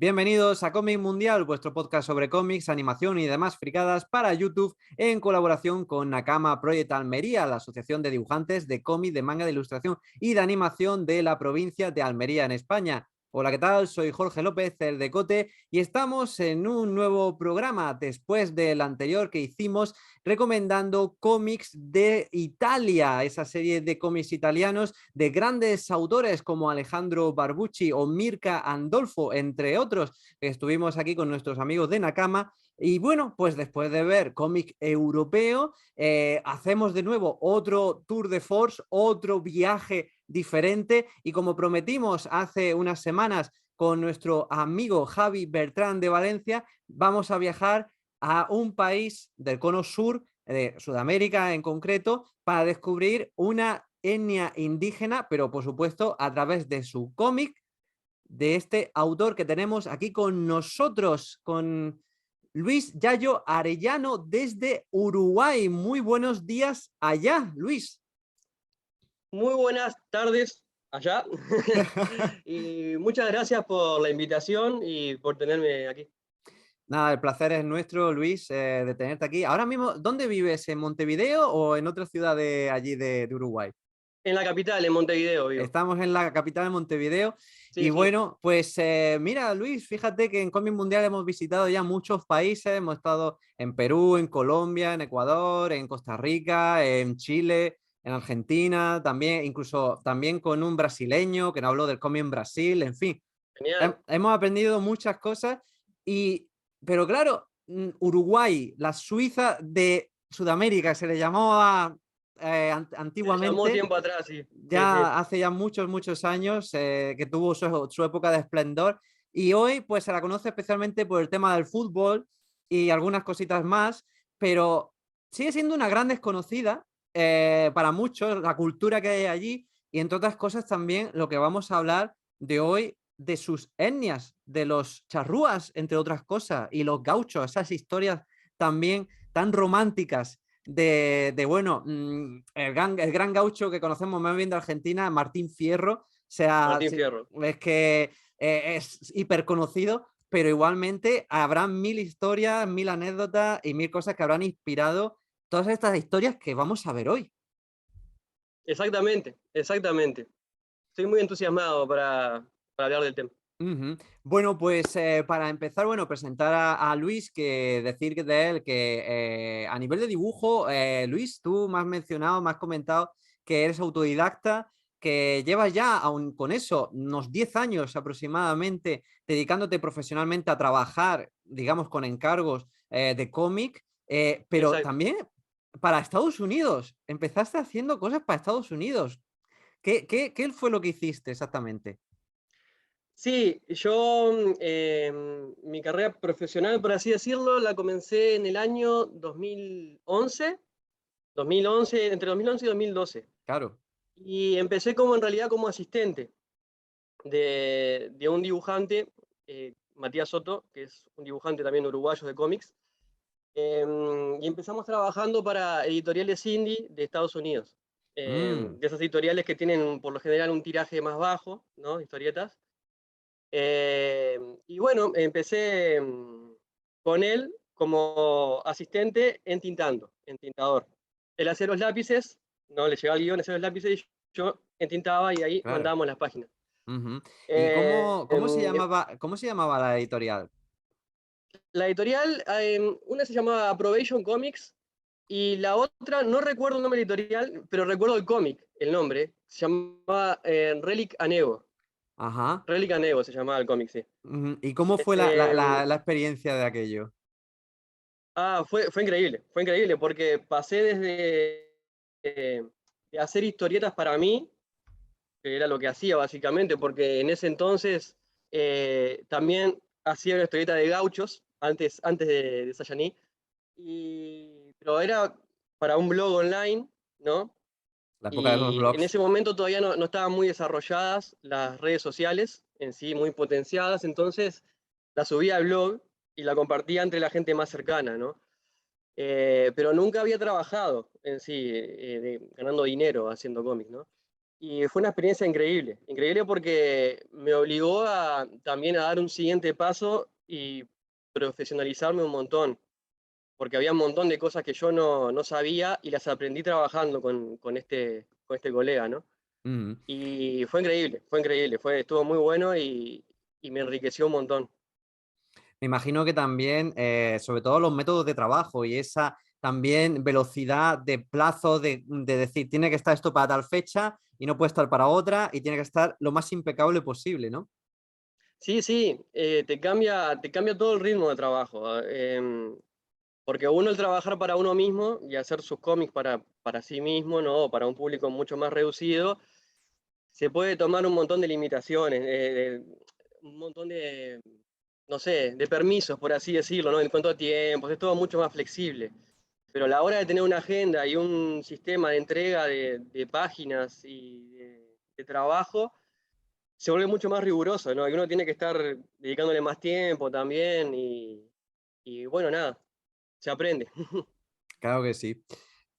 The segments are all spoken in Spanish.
Bienvenidos a Cómic Mundial, vuestro podcast sobre cómics, animación y demás fricadas para YouTube en colaboración con Nakama Project Almería, la asociación de dibujantes de cómic, de manga, de ilustración y de animación de la provincia de Almería en España. Hola, ¿qué tal? Soy Jorge López, el Decote, y estamos en un nuevo programa después del anterior que hicimos recomendando cómics de Italia, esa serie de cómics italianos de grandes autores como Alejandro Barbucci o Mirka Andolfo, entre otros. Estuvimos aquí con nuestros amigos de Nakama. Y bueno, pues después de ver cómic europeo, hacemos de nuevo otro tour de force, otro viaje diferente. Y como prometimos hace unas semanas con nuestro amigo Javi Bertrán de Valencia, vamos a viajar a un país del cono sur, de Sudamérica en concreto, para descubrir una etnia indígena, pero por supuesto a través de su cómic, de este autor que tenemos aquí con nosotros, con Luis Yayo Arellano desde Uruguay. Muy buenos días allá, Luis. Muy buenas tardes allá y muchas gracias por la invitación y por tenerme aquí. Nada, el placer es nuestro, Luis, de tenerte aquí. Ahora mismo, ¿dónde vives? ¿En Montevideo o en otra ciudad de allí de Uruguay? En la capital, en Montevideo, vivo. Estamos en la capital de Montevideo y Sí, sí. bueno, pues mira, Luis, fíjate que en Cómic Mundial hemos visitado ya muchos países, hemos estado en Perú, en Colombia, en Ecuador, en Costa Rica, en Chile, en Argentina, también, incluso también con un brasileño que nos habló del cómic en Brasil, en fin, Genial. hemos aprendido muchas cosas y, pero claro, Uruguay, la Suiza de Sudamérica, se le llamaba Se llamó antiguamente, tiempo atrás, sí. Sí, sí. ya hace ya muchos años que tuvo su época de esplendor y hoy pues se la conoce especialmente por el tema del fútbol y algunas cositas más, pero sigue siendo una gran desconocida para muchos, la cultura que hay allí y entre otras cosas también lo que vamos a hablar de hoy de sus etnias, de los charrúas, entre otras cosas, y los gauchos, esas historias también tan románticas bueno, el gran gaucho que conocemos más bien de Argentina, Martín Fierro, o sea, Martín sí, Fierro. es que es hiper conocido, pero igualmente habrá mil historias, mil anécdotas y mil cosas que habrán inspirado todas estas historias que vamos a ver hoy. Exactamente, exactamente. Estoy muy entusiasmado para hablar del tema. Ujú. Bueno, pues para empezar, bueno, presentar a Luis, que decir de él que a nivel de dibujo, Luis, tú me has mencionado, me has comentado que eres autodidacta, que llevas ya, aun con eso, unos 10 años aproximadamente dedicándote profesionalmente a trabajar, digamos, con encargos de cómic, pero Exacto. también para Estados Unidos. Empezaste haciendo cosas para Estados Unidos. ¿Qué fue lo que hiciste exactamente? Sí, yo mi carrera profesional, por así decirlo, la comencé en el año 2011, entre 2011 y 2012. Claro. Y empecé como en realidad como asistente de un dibujante, Matías Soto, que es un dibujante también uruguayo de cómics, y empezamos trabajando para editoriales indie de Estados Unidos, Mm. de esas editoriales que tienen por lo general un tiraje más bajo, ¿no? Historietas. Y bueno, empecé con él como asistente en tintador. Él hacía los lápices, no le llegaba el guión, hacía los lápices y yo entintaba y ahí Claro. mandábamos las páginas. Ujú. ¿Y Eh, em, cómo se llamaba la editorial? la editorial, una se llamaba Approbation Comics y la otra, no recuerdo el nombre de la editorial, pero recuerdo el cómic, el nombre, se llamaba Relic Anego. Ajá. Relic Anego se llamaba el cómic, sí. Ujú. ¿Y cómo fue Em, la experiencia de aquello? fue increíble porque pasé desde de hacer historietas para mí, que era lo que hacía básicamente, porque en ese entonces también hacía una historieta de gauchos, antes de Sayaní, pero era para un blog online, ¿no? La época de los Y en blogs. ese momento todavía no estaban muy desarrolladas las redes sociales en sí, muy potenciadas, entonces la subía al blog y la compartía entre la gente más cercana, ¿no? Pero nunca había trabajado en sí, ganando dinero haciendo cómics, ¿no? Y fue una experiencia increíble, increíble porque me obligó también a dar un siguiente paso y profesionalizarme un montón, porque había un montón de cosas que yo no sabía y las aprendí trabajando con este colega, ¿no? Ujú. Y fue increíble, estuvo muy bueno y me enriqueció un montón. Me imagino que también, sobre todo los métodos de trabajo y esa también velocidad de plazo de decir, tiene que estar esto para tal fecha y no puede estar para otra y tiene que estar lo más impecable posible, ¿no? Sí, sí, te cambia todo el ritmo de trabajo. Porque uno el trabajar para uno mismo y hacer sus cómics para sí mismo, ¿no? O para un público mucho más reducido, se puede tomar un montón de limitaciones, un montón de, no sé, de permisos, por así decirlo, ¿no? En cuanto a tiempos, es todo mucho más flexible. Pero a la hora de tener una agenda y un sistema de entrega de páginas y de trabajo, se vuelve mucho más riguroso, ¿no? Y uno tiene que estar dedicándole más tiempo también y bueno, nada, se aprende. Claro que sí.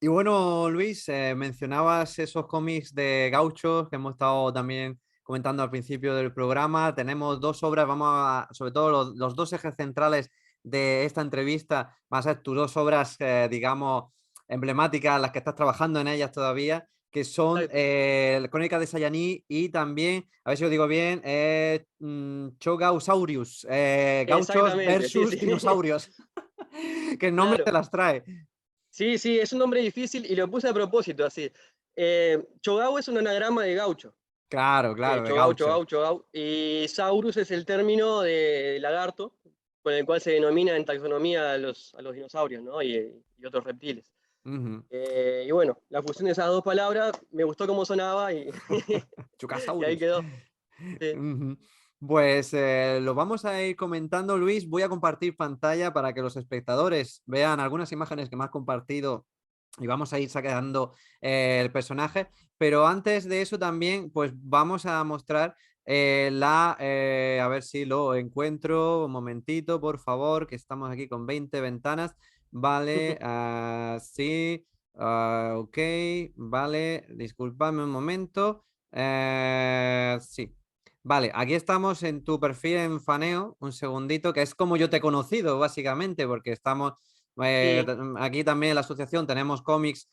Y bueno, Luis, mencionabas esos cómics de gauchos que hemos estado también comentando al principio del programa. Tenemos dos obras, sobre todo los dos ejes centrales de esta entrevista, van a ser tus dos obras, digamos, emblemáticas, las que estás trabajando en ellas todavía, que son Exacto. Crónica de Sayaní y también, a ver si lo digo bien, Chogausaurus, gauchos Exactamente, sí, versus sí. dinosaurios, que el nombre Claro. te las trae. Sí, sí, es un nombre difícil y lo puse a propósito así. Chogau es un anagrama de gaucho. Claro, claro, de Chogau, gaucho. chogau, chogau. Y saurus es el término de lagarto con el cual se denomina en taxonomía a los dinosaurios, ¿no? Y otros reptiles. Ujú. Y bueno, la fusión de esas dos palabras me gustó cómo sonaba y, y ahí Chucasaurus. quedó. Sí. Ujú. Pues lo vamos a ir comentando, Luis. Voy a compartir pantalla para que los espectadores vean algunas imágenes que me has compartido y vamos a ir sacando el personaje. Pero antes de eso también, pues vamos a mostrar a ver si lo encuentro. Un momentito, por favor, que estamos aquí con 20 ventanas. Vale, sí, ok, vale, disculpadme un momento. Sí. Vale, aquí estamos en tu perfil en Faneo, un segundito, que es como yo te he conocido, básicamente, porque estamos Sí, aquí también en la asociación, tenemos cómics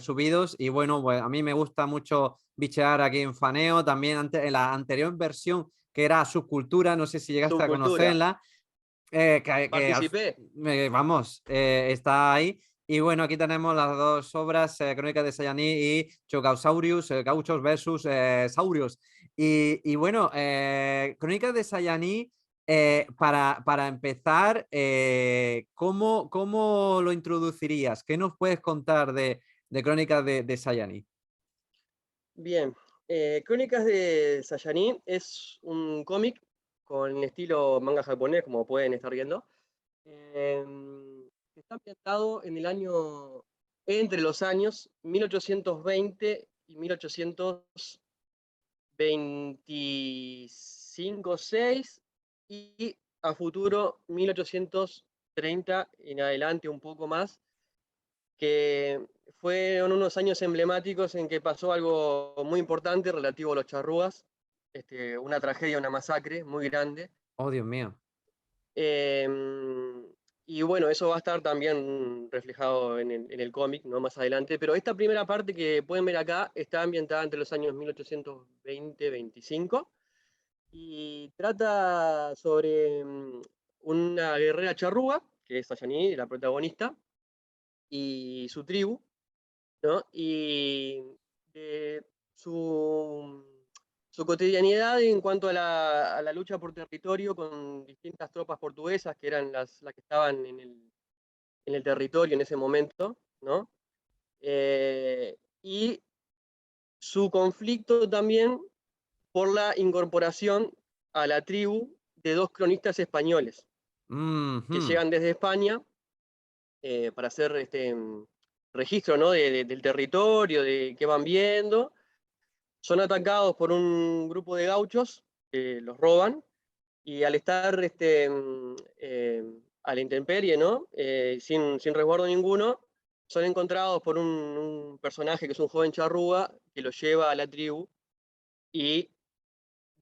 subidos y bueno, pues a mí me gusta mucho bichear aquí en Faneo, también en la anterior versión que era Subcultura, no sé si llegaste a subcultura. conocerla, Participé. vamos, está ahí. Y bueno, aquí tenemos las dos obras, Crónica de Sayaní y Chogausaurus, Gauchos versus Saurios. Y bueno, Crónica de Sayaní, para empezar, ¿cómo lo introducirías? ¿Qué nos puedes contar de Crónicas de Sayaní? Bien, Crónicas de Sayaní es un cómic con estilo manga japonés, como pueden estar viendo. Está ambientado en el año, entre los años 1820 y 1825, 6 y a futuro 1830 en adelante un poco más, que fueron unos años emblemáticos en que pasó algo muy importante relativo a los charrúas, una tragedia, una masacre muy grande. Oh, Dios mío. Em, y bueno, eso va a estar también reflejado en el cómic, ¿no? Más adelante. Pero esta primera parte que pueden ver acá está ambientada entre los años 1820-25 y trata sobre una guerrera charrúa, que es Sayani, la protagonista, y su tribu, ¿no? Y de su cotidianidad en cuanto a la lucha por territorio con distintas tropas portuguesas que eran las que estaban en el territorio en ese momento, ¿no? Y su conflicto también por la incorporación a la tribu de dos cronistas españoles que Mhm. llegan desde España para hacer registro, ¿no? del territorio, de qué van viendo. Son atacados por un grupo de gauchos que los roban y al estar a la intemperie, ¿no? Sin resguardo ninguno, son encontrados por un personaje que es un joven charrúa que los lleva a la tribu, y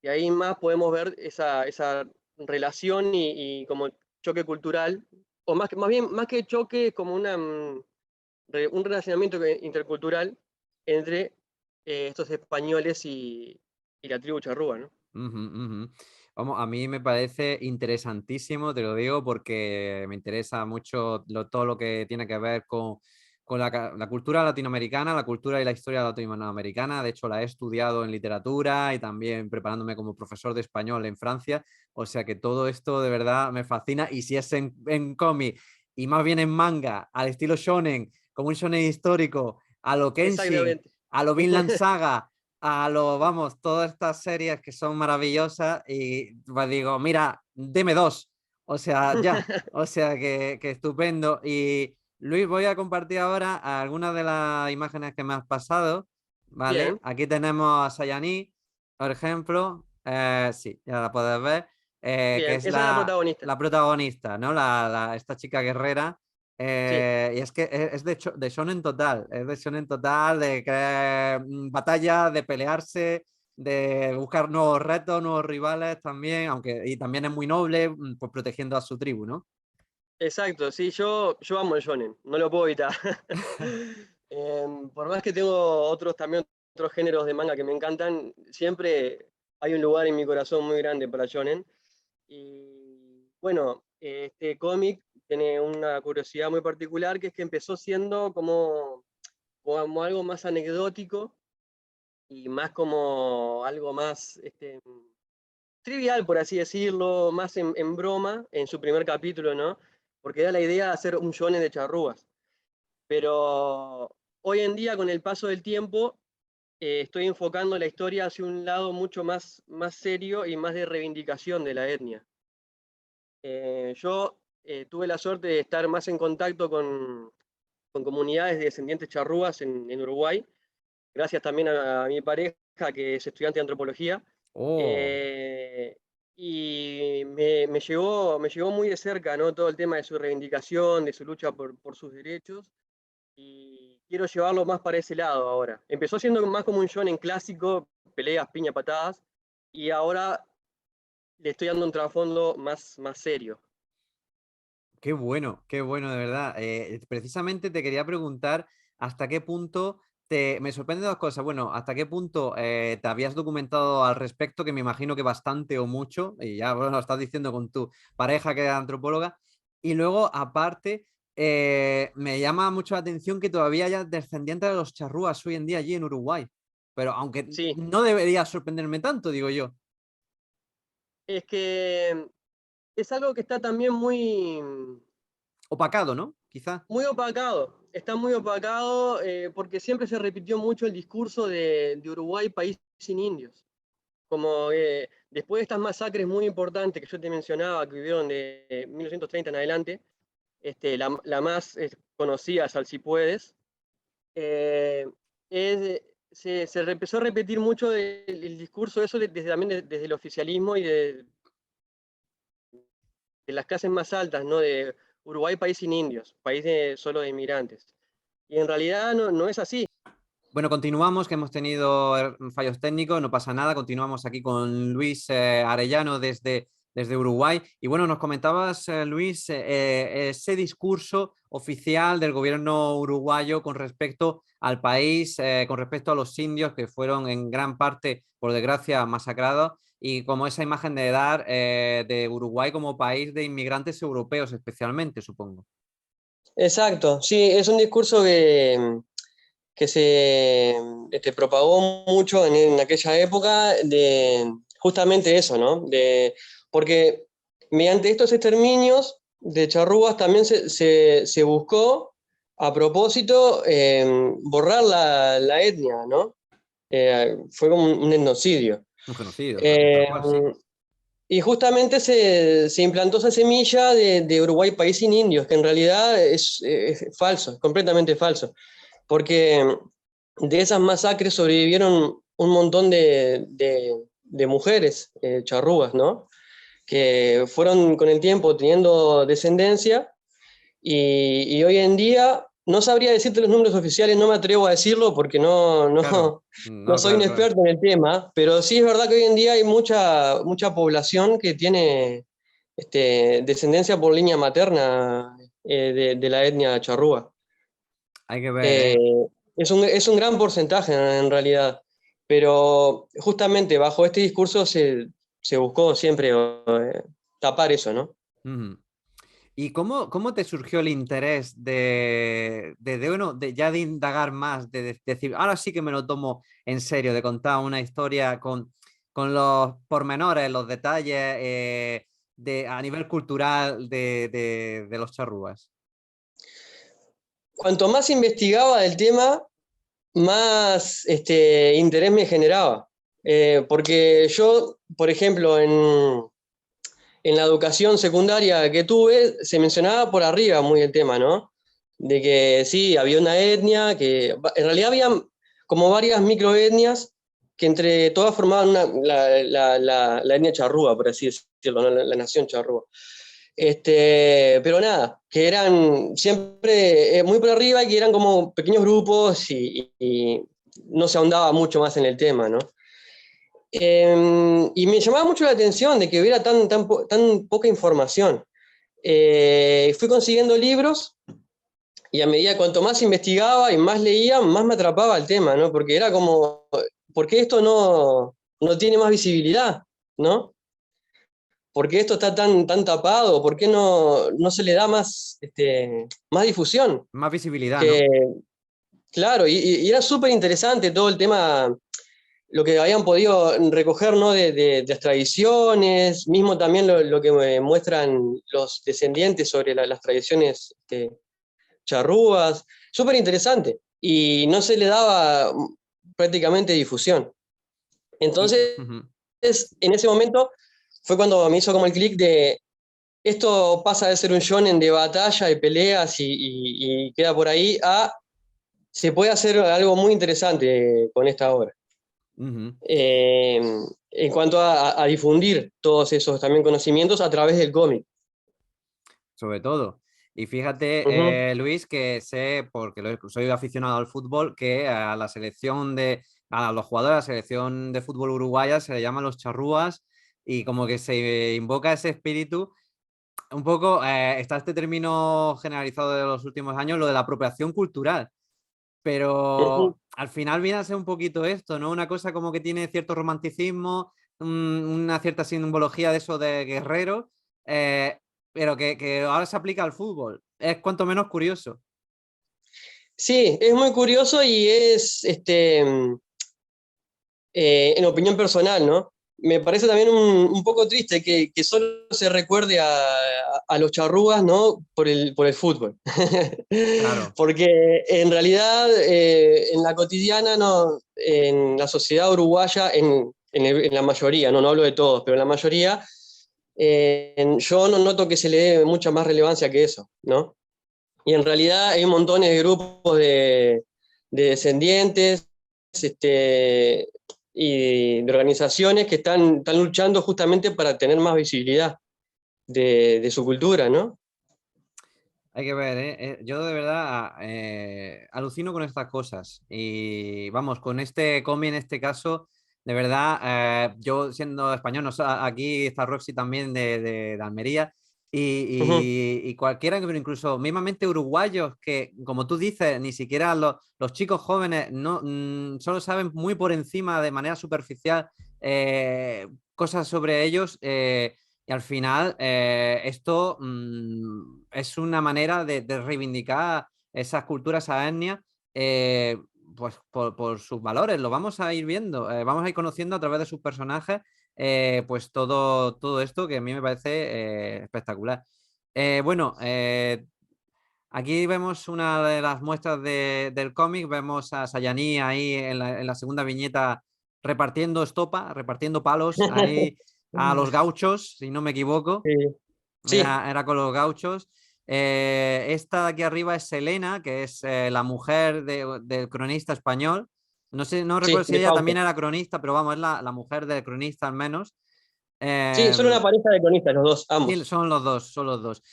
de ahí más podemos ver esa relación y como choque cultural, o más bien, más que choque, como un relacionamiento intercultural entre estos españoles y la tribu charrúa, ¿no? Ujú, ujú. Vamos, a mí me parece interesantísimo, te lo digo, porque me interesa mucho todo lo que tiene que ver con la cultura latinoamericana, la cultura y la historia latinoamericana. De hecho, la he estudiado en literatura y también preparándome como profesor de español en Francia. O sea que todo esto de verdad me fascina. Y si es en cómic y más bien en manga, al estilo shonen, como un shonen histórico, a lo Kenshin, Exactamente. a lo Vinland Saga, a lo, vamos, todas estas series que son maravillosas y pues digo, mira, deme dos, o sea, ya, o sea, que estupendo. Y Luis, voy a compartir ahora algunas de las imágenes que me has pasado, ¿vale? Bien, Aquí tenemos a Sayani, por ejemplo, sí, ya la puedes ver, que bien. es Esa es la protagonista. la protagonista, ¿no? Esta chica guerrera. Sí, Y es que es de shonen total, es de shonen total, de que batalla, de pelearse, de buscar nuevos retos, nuevos rivales también, aunque y también es muy noble, pues protegiendo a su tribu, ¿no? exacto. Sí, yo amo el shonen, no lo puedo evitar. Por más que tengo también otros géneros de manga que me encantan, siempre hay un lugar en mi corazón muy grande para shonen. Y bueno, este cómic tiene una curiosidad muy particular, que es que empezó siendo como algo más anecdótico y más como algo más trivial, por así decirlo, más en broma en su primer capítulo, ¿no? Porque da la idea de hacer un shonen de charrúas. Pero hoy en día, con el paso del tiempo, estoy enfocando la historia hacia un lado mucho más serio y más de reivindicación de la etnia. Yo tuve la suerte de estar más en contacto con comunidades de descendientes charrúas en Uruguay, gracias también a mi pareja, que es estudiante de antropología. Oh, eh, y me llegó muy de cerca, ¿no? Todo el tema de su reivindicación, de su lucha por sus derechos, y quiero llevarlo más para ese lado ahora. Empezó siendo más como un shonen clásico, peleas, piña, patadas, y ahora le estoy dando un trasfondo más serio. qué bueno, de verdad. Precisamente te quería preguntar hasta qué punto Me sorprende dos cosas. Bueno, hasta qué punto te habías documentado al respecto, que me imagino que bastante o mucho, y ya bueno, lo estás diciendo con tu pareja que es antropóloga. Y luego, aparte, me llama mucho la atención que todavía haya descendientes de los charrúas hoy en día allí en Uruguay. Pero aunque Sí, no debería sorprenderme tanto, digo yo. es que es algo que está también Opacado, ¿no? Quizá. muy opacado. Está muy opacado, porque siempre se repitió mucho el discurso de Uruguay, país sin indios. Como después de estas masacres muy importantes que yo te mencionaba, que vivieron de 1930 en adelante, la más conocida, Salsipuedes, eh, se empezó a repetir mucho el discurso eso también desde el oficialismo y de las clases más altas, ¿no? De Uruguay, país sin indios, país solo de inmigrantes. Y en realidad no es así. Bueno, continuamos, que hemos tenido fallos técnicos, no pasa nada, continuamos aquí con Luis Arellano desde Uruguay. Y bueno, nos comentabas, Luis, ese discurso oficial del gobierno uruguayo con respecto al país, con respecto a los indios que fueron en gran parte, por desgracia, masacrados, y como esa imagen de dar de Uruguay como país de inmigrantes europeos especialmente, supongo. Exacto, sí, es un discurso que se propagó mucho en aquella época, de justamente eso, ¿no? Porque mediante estos exterminios de charrúas también se buscó a propósito borrar la etnia, ¿no? Fue como un etnocidio. Un genocidio, tal Eh, cual, sí. y justamente se implantó esa semilla de Uruguay, país sin indios, que en realidad es falso, es completamente falso, porque de esas masacres sobrevivieron un montón de mujeres charrúas, ¿no? Que fueron con el tiempo teniendo descendencia, y hoy en día no sabría decirte los números oficiales, no me atrevo a decirlo porque Claro, no no, soy un claro, claro. experto en el tema, pero sí es verdad que hoy en día hay mucha población que tiene descendencia por línea materna de la etnia charrúa. Hay que ver, Eh, ¿eh? es un gran porcentaje en realidad, pero justamente bajo este discurso se buscó siempre tapar eso, ¿no? Ujú. ¿Y cómo te surgió el interés bueno, ya de indagar más, de decir, ahora sí que me lo tomo en serio, de contar una historia con los pormenores, los detalles a nivel cultural de los charrúas? Cuanto más investigaba del tema, más interés me generaba. Porque yo, por ejemplo, en la educación secundaria que tuve, se mencionaba por arriba muy el tema, ¿no? De que sí, había una etnia, que en realidad había como varias microetnias que entre todas formaban la etnia charrúa, por así decirlo, ¿no? La nación charrúa. Pero nada, que eran siempre muy por arriba y que eran como pequeños grupos y no se ahondaba mucho más en el tema, ¿no? Y me llamaba mucho la atención de que hubiera tan poca información. Fui consiguiendo libros y a medida cuanto más investigaba y más leía, más me atrapaba el tema, ¿no? Porque era como, ¿por qué esto no tiene más visibilidad? ¿No? ¿Por qué esto está tan tapado? ¿Por qué no se le da más difusión? Más visibilidad, Que, ¿no? claro, y era súper interesante todo el tema, lo que habían podido recoger, ¿no? de las tradiciones, mismo también lo que me muestran los descendientes sobre las tradiciones charrúas, súper interesante. Y no se le daba prácticamente difusión. Entonces, Ujú. en ese momento fue cuando me hizo como el clic de esto pasa de ser un shonen de batalla, de peleas y queda por ahí, a se puede hacer algo muy interesante con esta obra. Ujú. Eh, en cuanto a difundir todos esos también conocimientos a través del cómic. Sobre todo. Y Ujú. fíjate, Luis, que sé, porque soy aficionado al fútbol, que a los jugadores de la selección de fútbol uruguaya se le llaman los charrúas y como que se invoca ese espíritu. Un poco está este término generalizado de los últimos años, lo de la apropiación cultural, Ujú. pero al final viene a ser un poquito esto, ¿no? Una cosa como que tiene cierto romanticismo, una cierta simbología de eso de guerrero, eh, pero que ahora se aplica al fútbol. Es cuanto menos curioso. Sí, es muy curioso y es, en opinión personal, ¿no? Me parece también un poco triste que solo se recuerde a los charrúas, ¿no? Por el fútbol. Claro. Porque en realidad, en la cotidiana, no, en la sociedad uruguaya, en la mayoría, no hablo de todos, pero en la mayoría, yo no noto que se le dé mucha más relevancia que eso, ¿no? Y en realidad hay montones de grupos de descendientes, este, y de organizaciones que están luchando justamente para tener más visibilidad de su cultura, ¿no? Hay que ver, ¿eh? Yo de verdad alucino con estas cosas. Y vamos, con este cómic en este caso, de verdad, yo siendo español, no, aquí está Roxy también de Almería, Ujú. y cualquiera, pero incluso mismamente uruguayos, que como tú dices, ni siquiera los chicos jóvenes no, solo saben muy por encima, de manera superficial, cosas sobre ellos. Y al final, esto es una manera de reivindicar esas culturas, esa etnia, pues por sus valores. Lo vamos a ir viendo, vamos a ir conociendo a través de sus personajes, pues todo esto que a mí me parece espectacular. Bueno, aquí vemos una de las muestras del cómic, vemos a Sayani ahí en la segunda viñeta repartiendo estopa, repartiendo palos ahí a los gauchos, si no me equivoco. Sí, sí, Era con los gauchos. Esta de aquí arriba es Selena, que es la mujer del cronista español. No sé, no recuerdo sí, si de ella también Fausto. era cronista, pero vamos, es la mujer del cronista al menos. Sí, son Eh, una pareja de cronistas los dos, sí, ambos. son los dos, son los dos.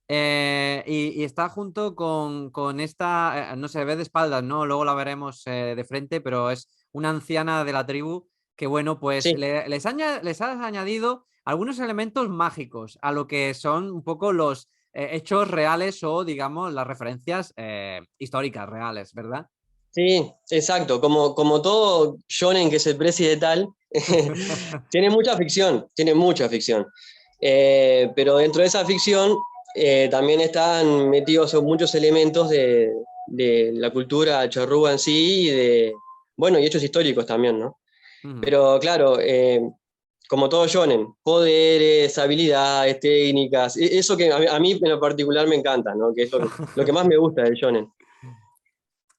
Y está junto con esta, no se ve de espaldas, ¿no? Luego la veremos de frente, pero es una anciana de la tribu que, bueno, pues Sí, les has añadido algunos elementos mágicos a lo que son un poco los hechos reales o, digamos, las referencias históricas reales, ¿verdad? sí, exacto. Como todo shonen que se precie de tal, tiene mucha ficción, tiene mucha ficción. Pero dentro de esa ficción también están metidos muchos elementos de la cultura charrúa en sí bueno, y hechos históricos también, ¿no? Ujú. Pero claro, como todo shonen, poderes, habilidades, técnicas, eso que a mí en lo particular me encanta, ¿no? Que es lo que más me gusta del shonen.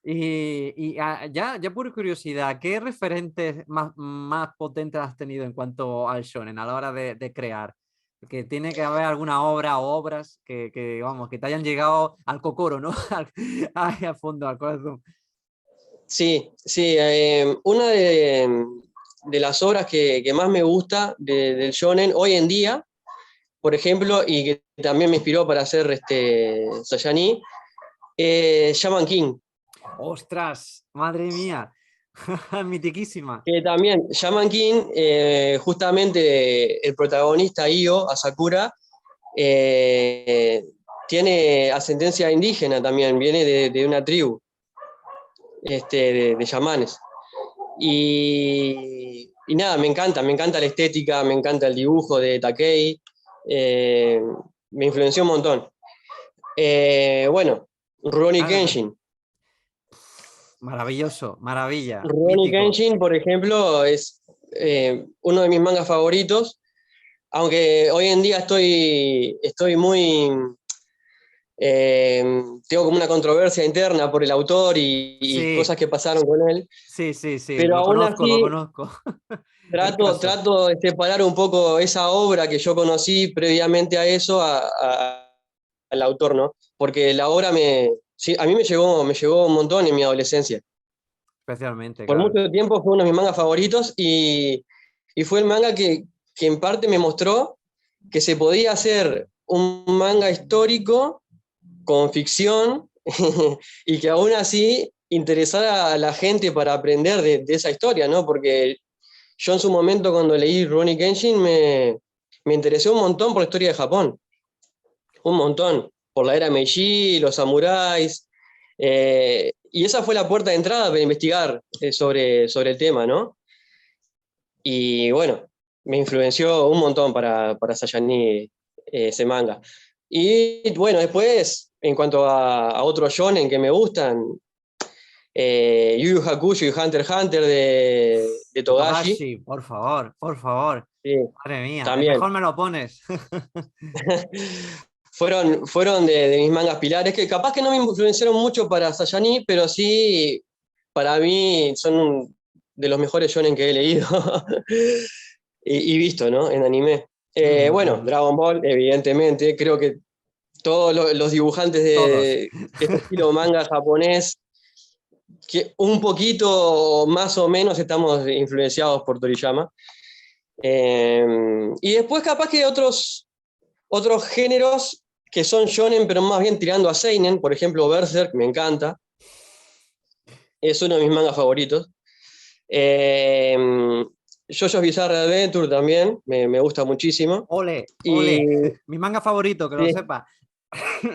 Ya por curiosidad, ¿qué referentes más potentes has tenido en cuanto al shonen a la hora de crear? Que tiene que haber alguna obra o obras vamos, que te hayan llegado al cocoro, ¿no? Ahí a fondo, al corazón. Sí, sí, una de las obras que más me gusta del shonen hoy en día, por ejemplo, y que también me inspiró para hacer Sayani, Shaman King. ¡Ostras! ¡Madre mía! Mitiquísima. Que también, Shaman King, justamente el protagonista Io, Asakura, eh, tiene ascendencia indígena también, viene de una tribu de chamanes. Y nada, me encanta la estética, me encanta el dibujo de Takei, eh, me influenció un montón. Bueno, Rurouni Ah, no. Kenshin. Maravilloso, maravilla, Rurouni mítico. Kenshin, por ejemplo, es uno de mis mangas favoritos, aunque hoy en día estoy muy... eh, tengo como una controversia interna por el autor y Sí, cosas que pasaron con él, sí, sí, sí, pero lo aún conozco, lo así conozco. El trato, caso. trato de separar un poco esa obra que yo conocí previamente a eso al autor, ¿no? Porque la obra sí, a mí me llegó un montón en mi adolescencia. Especialmente, Por claro. mucho tiempo fue uno de mis mangas favoritos y fue el manga que en parte me mostró que se podía hacer un manga histórico con ficción y que aún así interesara a la gente para aprender de esa historia, ¿no? Porque yo en su momento cuando leí Rurouni Kenshin me interesé un montón por la historia de Japón, un montón, por la era Meiji, los samuráis, y esa fue la puerta de entrada para investigar sobre el tema, ¿no? Y bueno, me influenció un montón para Sayani ese manga. Y bueno, después, en cuanto a otros shonen que me gustan, Yu Yu Hakusho y Hunter x Hunter de De Togashi, Togashi, por favor, por favor. sí, Madre mía, también. mejor me lo pones. Fueron de mis mangas pilares, que capaz que no me influenciaron mucho para Sayani, pero sí, para mí son de los mejores shonen que he leído y visto, ¿no? En anime. Ujú, Bueno, ujú. Dragon Ball, evidentemente, creo que todos los dibujantes Todos. de este estilo manga japonés, que un poquito más o menos estamos influenciados por Toriyama. Y después capaz que otros géneros que son shonen, pero más bien tirando a seinen, por ejemplo, Berserk, me encanta, es uno de mis mangas favoritos. Eh, JoJo's Bizarre Adventure también, me gusta muchísimo. Ole, Y ole. Mi manga favorito, que lo sí, sepa.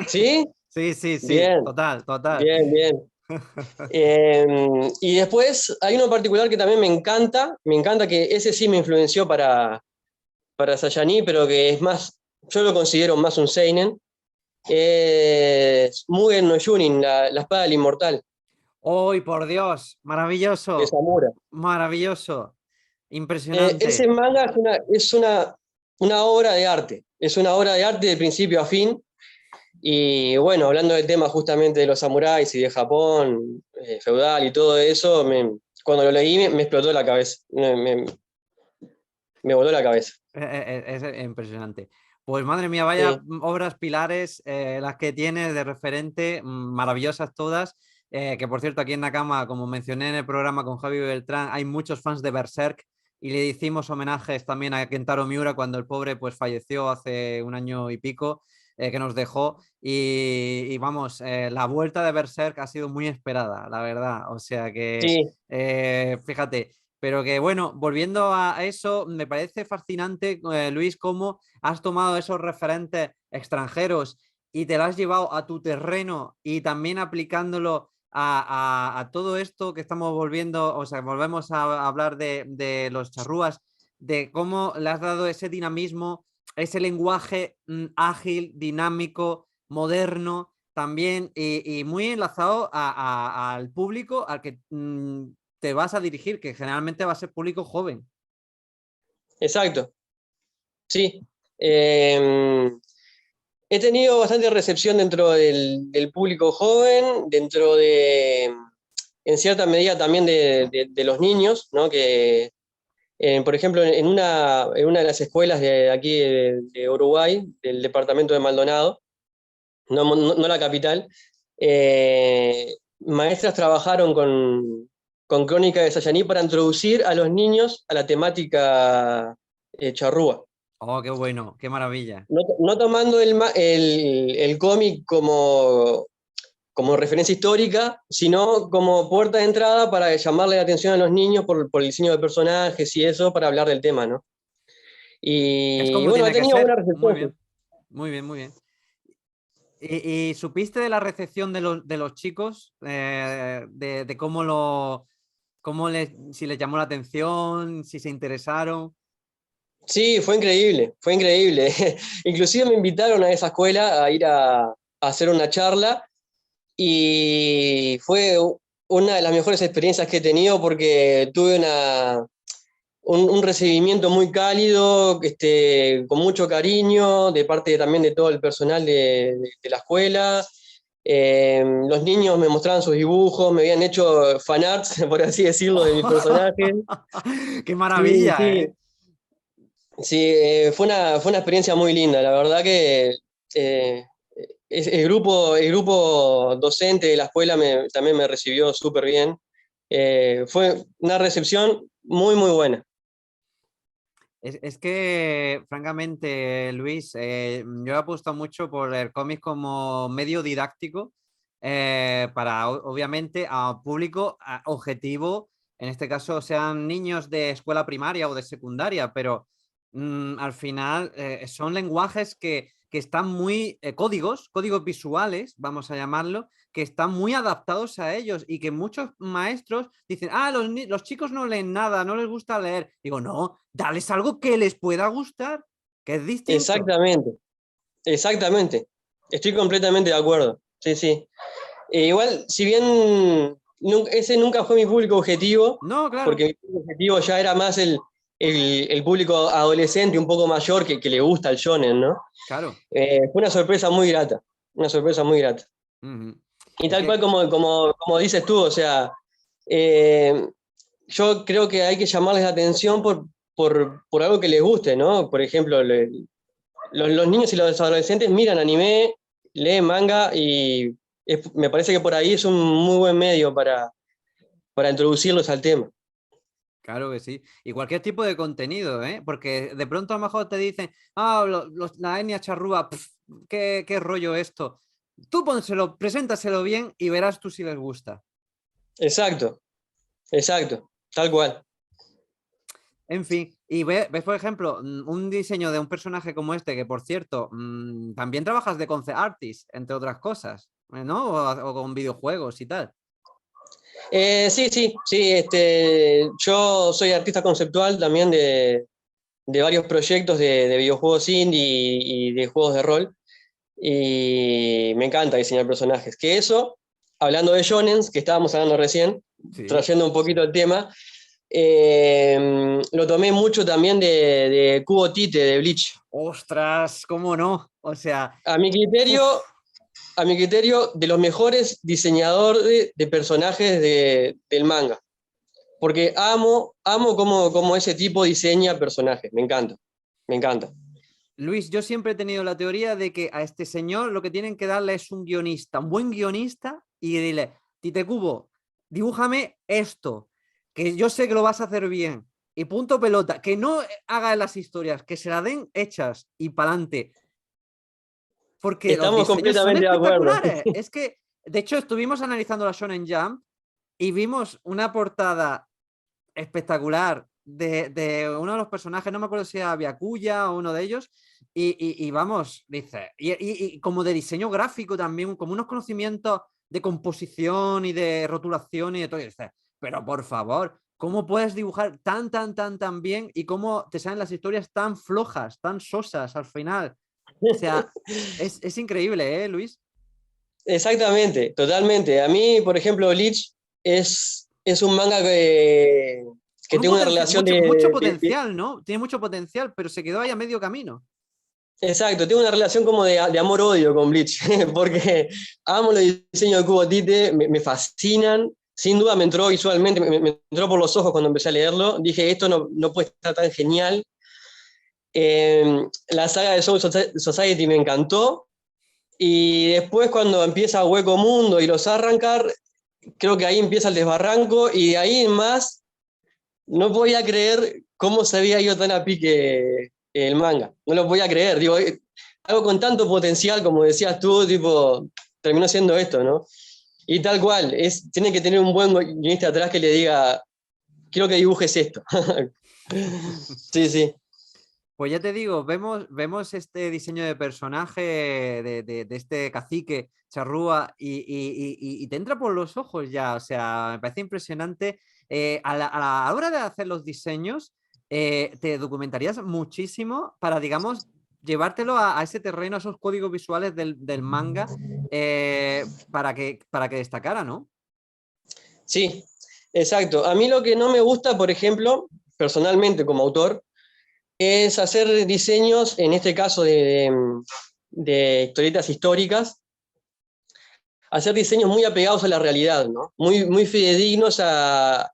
¿sí? Sí, sí, sí. Bien, Total, total. bien, bien. Eh, y después hay uno en particular que también me encanta que ese sí me influenció para Sayani, pero que es más, yo lo considero más un seinen, es Mugen no Yunin, la espada del inmortal, ¡Uy, por Dios! de Maravilloso. Samura. Maravilloso. Ese Impresionante. manga una obra de arte, es una obra de arte de principio a fin. Y bueno, hablando del tema justamente de los samuráis y de Japón, feudal y todo eso, cuando lo leí me explotó la cabeza, me voló la cabeza. Es impresionante. Pues madre mía, vaya Sí, obras pilares las que tienes de referente, maravillosas todas. Que por cierto, aquí en Nakama, como mencioné en el programa con Javi Beltrán, hay muchos fans de Berserk y le hicimos homenajes también a Kentaro Miura cuando el pobre pues falleció hace un año y pico. que nos dejó y vamos, la vuelta de Berserk ha sido muy esperada, la verdad. O sea que, Sí, fíjate, pero que bueno, volviendo a eso, me parece fascinante, Luis, cómo has tomado esos referentes extranjeros y te lo has llevado a tu terreno y también aplicándolo a todo esto que estamos volviendo, o sea, volvemos a hablar de los charrúas, de cómo le has dado ese dinamismo, ese lenguaje ágil, dinámico, moderno también y muy enlazado al público al que te vas a dirigir, que generalmente va a ser público joven. exacto. Sí. He tenido bastante recepción dentro del público joven, en cierta medida también de los niños, ¿no? Que, por ejemplo, en una de las escuelas de aquí de Uruguay, del departamento de Maldonado, no la capital, maestras trabajaron con Crónica de Sayaní para introducir a los niños a la temática charrúa. Oh, qué bueno, qué maravilla. No tomando el cómic como referencia histórica, sino como puerta de entrada para llamarle la atención a los niños por el diseño de personajes y eso, para hablar del tema, ¿no? Es Y como bueno, ha tiene que tenido buena ser. Muy recepción. Sí. bien, muy bien, muy bien. ¿Y supiste de la recepción de los chicos? De cómo si les llamó la atención, si se interesaron. Sí, fue increíble, fue increíble. Inclusive me invitaron a esa escuela a ir a hacer una charla y fue una de las mejores experiencias que he tenido porque tuve un recibimiento muy cálido, con mucho cariño, de parte también de todo el personal de la escuela. Los niños me mostraban sus dibujos, me habían hecho fanarts, por así decirlo, de mis personajes. ¡Qué Sí, maravilla, sí, eh! sí, fue una experiencia muy linda. La verdad que eh, el grupo docente de la escuela también me recibió súper bien. Fue una recepción muy, muy buena. Es que, francamente, Luis, yo he apostado mucho por el cómic como medio didáctico para, obviamente, a público objetivo, en este caso sean niños de escuela primaria o de secundaria, pero al final son lenguajes que están muy, códigos visuales, vamos a llamarlo, que están muy adaptados a ellos y que muchos maestros dicen, los chicos no leen nada, no les gusta leer. Digo, no, dales algo que les pueda gustar, que es distinto. Exactamente, exactamente. Estoy completamente de acuerdo. Sí, sí. Igual, si bien ese nunca fue mi público objetivo, No, claro, porque mi público objetivo ya era más el público adolescente un poco mayor que le gusta el shonen, ¿no? claro. Fue una sorpresa muy grata, una sorpresa muy grata. Ujú. Y Es tal que, cual como dices tú, o sea, eh, yo creo que hay que llamarles la atención por algo que les guste, ¿no? Por ejemplo, los niños y los adolescentes miran anime, leen manga y me parece que por ahí es un muy buen medio para introducirlos al tema. claro que sí. Y cualquier tipo de contenido, ¿eh? Porque de pronto a lo mejor te dicen, la etnia charrúa, pf, qué rollo esto. Tú pónselo, preséntaselo bien y verás tú si les gusta. Exacto, exacto, tal cual. En fin, y ves, por ejemplo, un diseño de un personaje como este, que por cierto, también trabajas de concept artist, entre otras cosas, ¿no? O con videojuegos y tal. Sí, sí, sí, yo soy artista conceptual también de varios proyectos de videojuegos indie y de juegos de rol. Y me encanta diseñar personajes. Que eso, hablando de shonens, que estábamos hablando recién, Sí. trayendo un poquito el tema, lo tomé mucho también de Kubo Tite, de Bleach. Ostras, ¿cómo no? O sea, A mi uf, criterio, a mi criterio, de los mejores diseñadores de personajes del manga. Porque amo cómo ese tipo diseña personajes. Me encanta, me encanta. Luis, yo siempre he tenido la teoría de que a este señor lo que tienen que darle es un guionista, un buen guionista, y dile, Tite Cubo, dibújame esto, que yo sé que lo vas a hacer bien. Y punto pelota, que no haga las historias, que se la den hechas y para adelante. porque los Estamos diseños son completamente de acuerdo. espectaculares. Es que, de hecho, estuvimos analizando la Shonen Jump y vimos una portada espectacular de uno de los personajes, no me acuerdo si era Byakuya o uno de ellos, y vamos, dice, y como de diseño gráfico también, como unos conocimientos de composición y de rotulación y de todo, y dices, pero por favor, ¿cómo puedes dibujar tan bien y cómo te salen las historias tan flojas, tan sosas al final? O sea, es increíble, ¿eh, Luis? Exactamente, totalmente. A mí, por ejemplo, Bleach es un manga Con que un tiene una potencial, relación mucho potencial, ¿no? Tiene mucho potencial, pero se quedó ahí a medio camino. Exacto, tengo una relación como de amor-odio con Bleach, porque amo los diseños de Kubo Tite, me fascinan. Sin duda me entró visualmente, me entró por los ojos cuando empecé a leerlo. Dije, esto no puede estar tan genial. La saga de Soul Society me encantó. Y después cuando empieza Hueco Mundo y los Arrancar, creo que ahí empieza el desbarranco y de ahí en más no podía creer cómo se había ido tan a pique el manga. No lo podía creer. Digo, algo con tanto potencial, como decías tú, tipo, terminó siendo esto, ¿no? Y tal cual, tiene que tener un buen guionista atrás que le diga, quiero que dibujes esto. Sí, sí. Pues ya te digo, vemos este diseño de personaje de este cacique charrúa y te entra por los ojos ya, o sea, me parece impresionante. A la hora de hacer los diseños, te documentarías muchísimo para, digamos, llevártelo a ese terreno, a esos códigos visuales del manga, para que destacara, ¿no? Sí, exacto. A mí lo que no me gusta, por ejemplo, personalmente como autor, es hacer diseños, en este caso de historietas históricas, hacer diseños muy apegados a la realidad, ¿no? Muy fidedignos a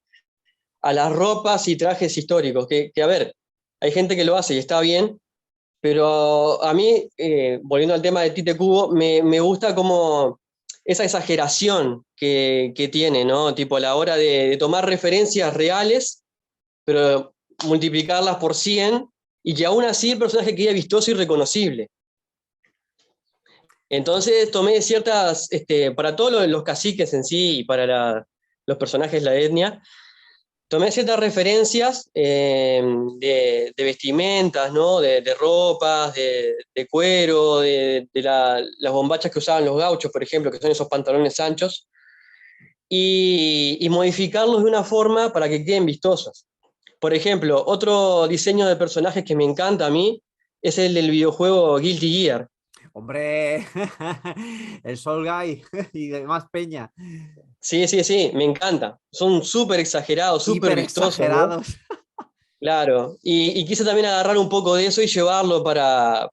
las ropas y trajes históricos. A ver, hay gente que lo hace y está bien, pero a mí, volviendo al tema de Tite Kubo, me gusta como esa exageración que tiene, ¿no? Tipo a la hora de tomar referencias reales, pero multiplicarlas por 100 y que aún así el personaje quede vistoso y reconocible. Entonces tomé ciertas, para todos los caciques en sí y para los personajes de la etnia, tomé ciertas referencias de vestimentas, ¿no? De ropas, de cuero, las bombachas que usaban los gauchos, por ejemplo, que son esos pantalones anchos, y modificarlos de una forma para que queden vistosos. Por ejemplo, otro diseño de personajes que me encanta a mí es el del videojuego Guilty Gear. Hombre, el Sol Guy y demás peña, Sí, sí, sí, me encanta. Son súper exagerados, súper hiper vistosos, ¿no? exagerados. Claro. Y quise también agarrar un poco de eso y llevarlo para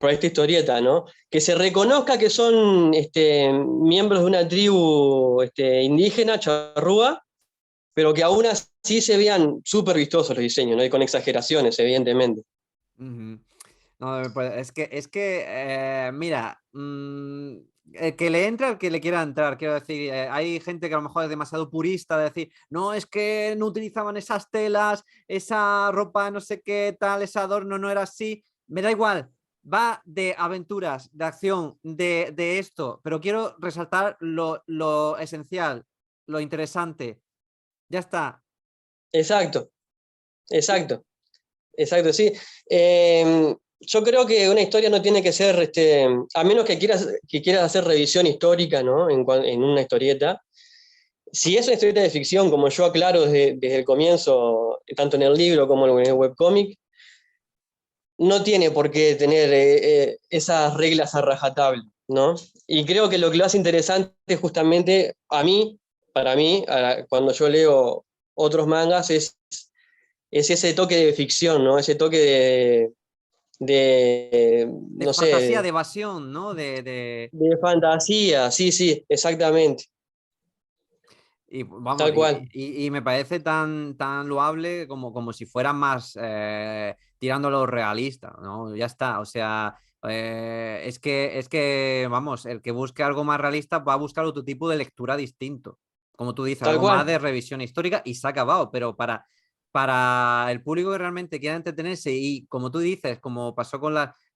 esta historieta, ¿no? Que se reconozca que son miembros de una tribu indígena, charrúa, pero que aún así se vean súper vistosos los diseños, ¿no? Y con exageraciones, evidentemente. Ujú. No, pues mira, el que le entra, el que le quiera entrar, quiero decir, hay gente que a lo mejor es demasiado purista de decir, no, es que no utilizaban esas telas, esa ropa, no sé qué tal, ese adorno no era así, me da igual, va de aventuras, de acción, de esto, pero quiero resaltar lo esencial, lo interesante, ya está. Exacto, exacto, exacto, sí. Yo creo que una historia no tiene que ser, a menos que quieras hacer revisión histórica, ¿no? En una historieta. Si es una historieta de ficción, como yo aclaro desde el comienzo, tanto en el libro como en el webcómic, no tiene por qué tener esas reglas a rajatabla, ¿no? Y creo que lo que lo hace interesante justamente para mí, cuando yo leo otros mangas, es ese toque de ficción, ¿no? Ese toque De no fantasía, sé, de evasión, ¿no? De, de fantasía, sí, sí, exactamente, Y vamos, tal cual. y me parece tan loable como si fueran más tirándolo realista, ¿no? Ya está, o sea, es que, vamos, el que busque algo más realista va a buscar otro tipo de lectura distinto. Como tú dices, Tal algo más cual. de revisión histórica y se ha acabado, pero para el público que realmente quiera entretenerse y como tú dices, como pasó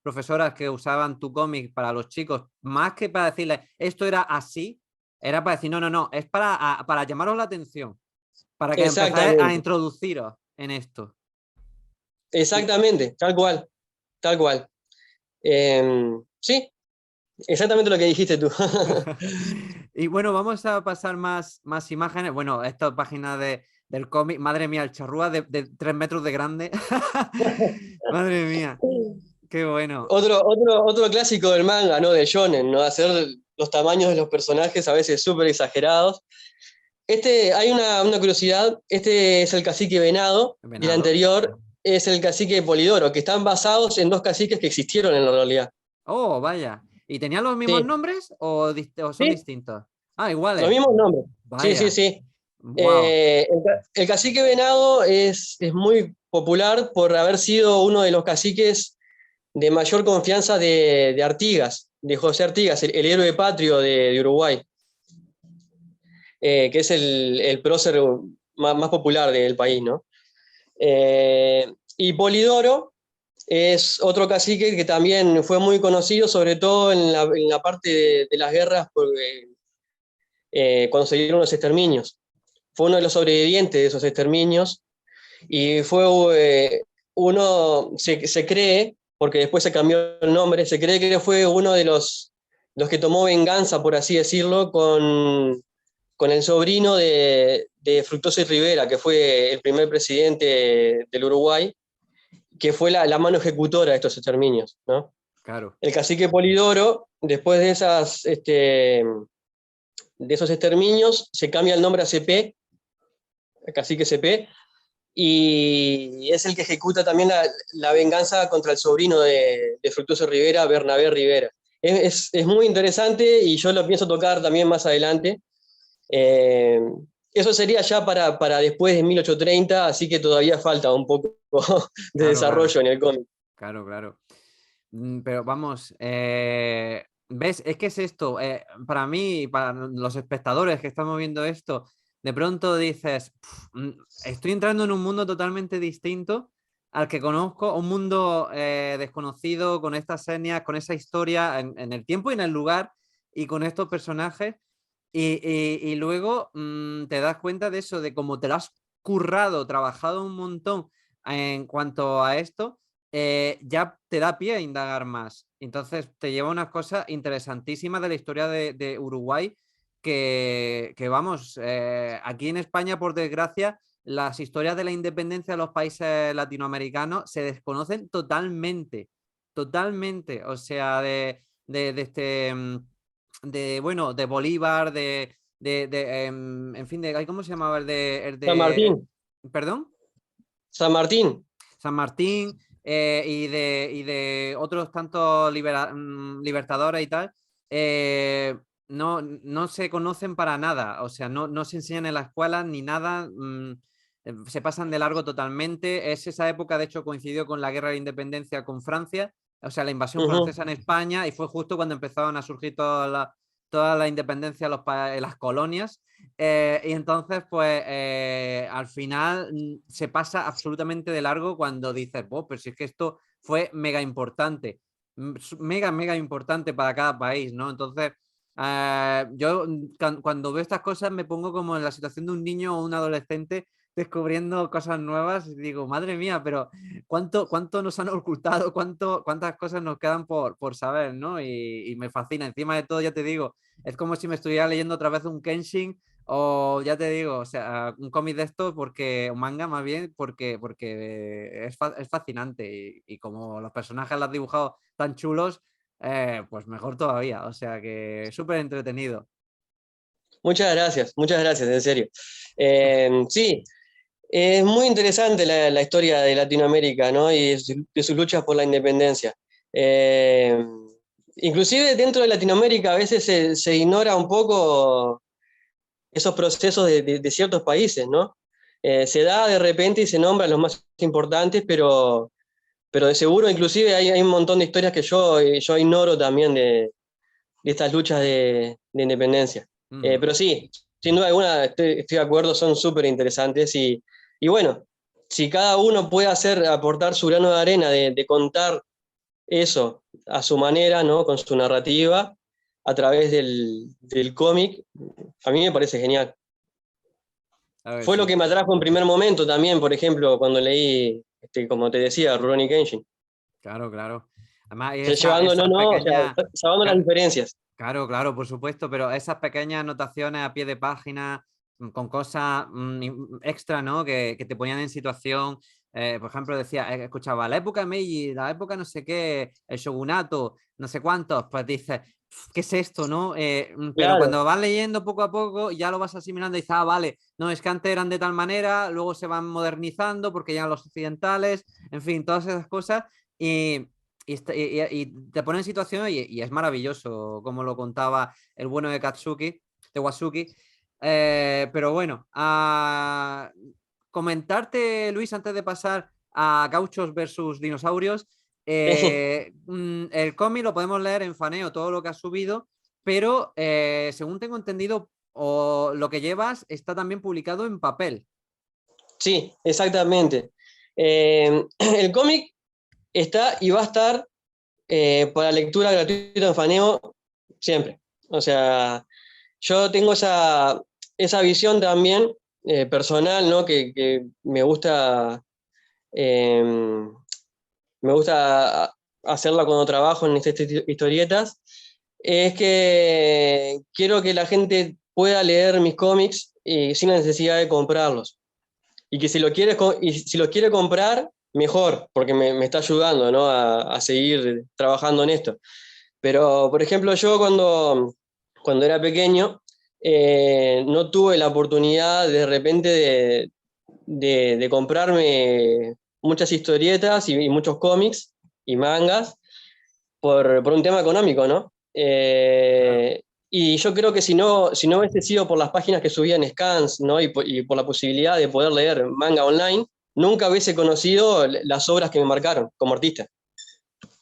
profesoras que usaban tu cómic para los chicos, más que para decirles esto era así, era para decir no, no, no, es para llamaros la atención, para que empezáis a Exactamente, introduciros en esto. exactamente, tal cual, tal cual. Sí, exactamente lo que dijiste tú. Y bueno, vamos a pasar más imágenes. Bueno, esta página del cómic, madre mía, el charrúa de 3 metros de grande. Madre mía, qué bueno. Otro clásico del manga, ¿no? De shonen, ¿no? Hacer los tamaños de los personajes a veces súper exagerados. Hay una curiosidad, este es el cacique Venado y el Venado. anterior es el cacique Polidoro, que están basados en dos caciques que existieron en la realidad. Oh, vaya. ¿Y tenían los mismos Sí, nombres o son sí, distintos? Ah, los iguales. mismos nombres. Sí, sí, Vaya. sí. Wow. El cacique Venado es muy popular por haber sido uno de los caciques de mayor confianza de Artigas, de José Artigas, el héroe patrio de Uruguay, que es el prócer más popular del país, ¿no? Y Polidoro es otro cacique que también fue muy conocido, sobre todo en la parte de las guerras, cuando se dieron los exterminios. Fue uno de los sobrevivientes de esos exterminios y fue se cree, porque después se cambió el nombre, se cree que fue uno de los que tomó venganza, por así decirlo, con el sobrino de Fructuoso y Rivera, que fue el primer presidente del Uruguay, que fue la mano ejecutora de estos exterminios, ¿no? Claro. El cacique Polidoro, después de esos exterminios, se cambia el nombre a CP, el cacique CP, y es el que ejecuta también la venganza contra el sobrino de Fructuoso Rivera, Bernabé Rivera. Es muy interesante y yo lo pienso tocar también más adelante. Eh, Eso sería ya para después de 1830, así que todavía falta un poco de Claro, claro. desarrollo en el cómic. Claro, claro. Pero vamos, ¿ves? Es que es esto, para mí y para los espectadores que estamos viendo esto, de pronto dices, estoy entrando en un mundo totalmente distinto al que conozco, un mundo desconocido, con estas señas, con esa historia en el tiempo y en el lugar, y con estos personajes, y luego te das cuenta de eso, de cómo te lo has currado, trabajado un montón en cuanto a esto, ya te da pie a indagar más. Entonces te lleva unas cosas interesantísimas de la historia de Uruguay que vamos, aquí en España, por desgracia, las historias de la independencia de los países latinoamericanos se desconocen totalmente, totalmente. O sea, bueno, de Bolívar, en fin, ¿cómo se llamaba San Martín, perdón? San Martín. San Martín, y de otros tantos libertadores y tal, no se conocen para nada, o sea, no se enseñan en las escuelas ni nada, se pasan de largo totalmente. Es esa época, de hecho, coincidió con la guerra de independencia con Francia, o sea, la invasión Ujú. francesa en España, y fue justo cuando empezaron a surgir toda la independencia de las colonias. Y entonces, pues al final se pasa absolutamente de largo cuando dices, oh, pero si es que esto fue mega importante, mega importante para cada país, ¿no? Entonces, yo cuando veo estas cosas me pongo como en la situación de un niño o un adolescente descubriendo cosas nuevas y digo, madre mía, pero cuánto nos han ocultado, cuántas cosas nos quedan por saber, ¿no? Y me fascina. Encima de todo, ya te digo, es como si me estuviera leyendo otra vez un Kenshin o ya te digo, o sea, un cómic de estos un manga más bien, porque es fascinante y como los personajes los has dibujado tan chulos, pues mejor todavía, o sea que súper entretenido. Muchas gracias, en serio. Sí, es muy interesante la historia de Latinoamérica, ¿no? Y de sus luchas por la independencia. Eh, Inclusive dentro de Latinoamérica a veces se ignora un poco esos procesos de ciertos países, ¿no? Se da de repente y se nombra los más importantes, pero de seguro inclusive hay un montón de historias que yo ignoro también de estas luchas de independencia. Ujú. Pero sí, sin duda alguna estoy de acuerdo, son súper interesantes y bueno, si cada uno puede aportar su grano de arena de contar eso a su manera, ¿no? Con su narrativa, a través del cómic, a mí me parece genial. A ver, Fue lo sí. que me atrajo en primer momento también, por ejemplo, cuando leí, como te decía, Rurouni Kenshin. Claro, claro. Además, Llevando, no, esas no, o sea, pequeñas... salvando las diferencias. Claro, claro, por supuesto, pero esas pequeñas anotaciones a pie de página con cosas extra, ¿no? Que te ponían en situación. Por ejemplo, decía, escuchaba la época Meiji, la época no sé qué, el shogunato, no sé cuántos, pues dices, ¿qué es esto, no? Pero Claro, cuando vas leyendo poco a poco, ya lo vas asimilando y dices, ah, vale, no, es que antes eran de tal manera, luego se van modernizando porque ya los occidentales, en fin, todas esas cosas. Y te pone en situación y es maravilloso, como lo contaba el bueno de Katsuki, de Wasuki. Pero bueno, comentarte, Luis, antes de pasar a Gauchos versus Dinosaurios, el cómic lo podemos leer en Faneo, todo lo que has subido, pero según tengo entendido, o lo que llevas está también publicado en papel. sí, exactamente. El cómic está y va a estar para lectura gratuita en Faneo siempre. O sea, yo tengo esa visión también personal, ¿no? Que eh, me gusta hacerla cuando trabajo en estas historietas, es que quiero que la gente pueda leer mis cómics sin la necesidad de comprarlos. Y que y si los quiere comprar, mejor, porque me está ayudando, ¿no? A seguir trabajando en esto. Pero, por ejemplo, yo cuando era pequeño, no tuve la oportunidad de repente de comprarme muchas historietas y muchos cómics y mangas por un tema económico, ¿no? Claro. Y yo creo que si no hubiese sido por las páginas que subían scans, ¿no? Y por la posibilidad de poder leer manga online, nunca hubiese conocido las obras que me marcaron como artista.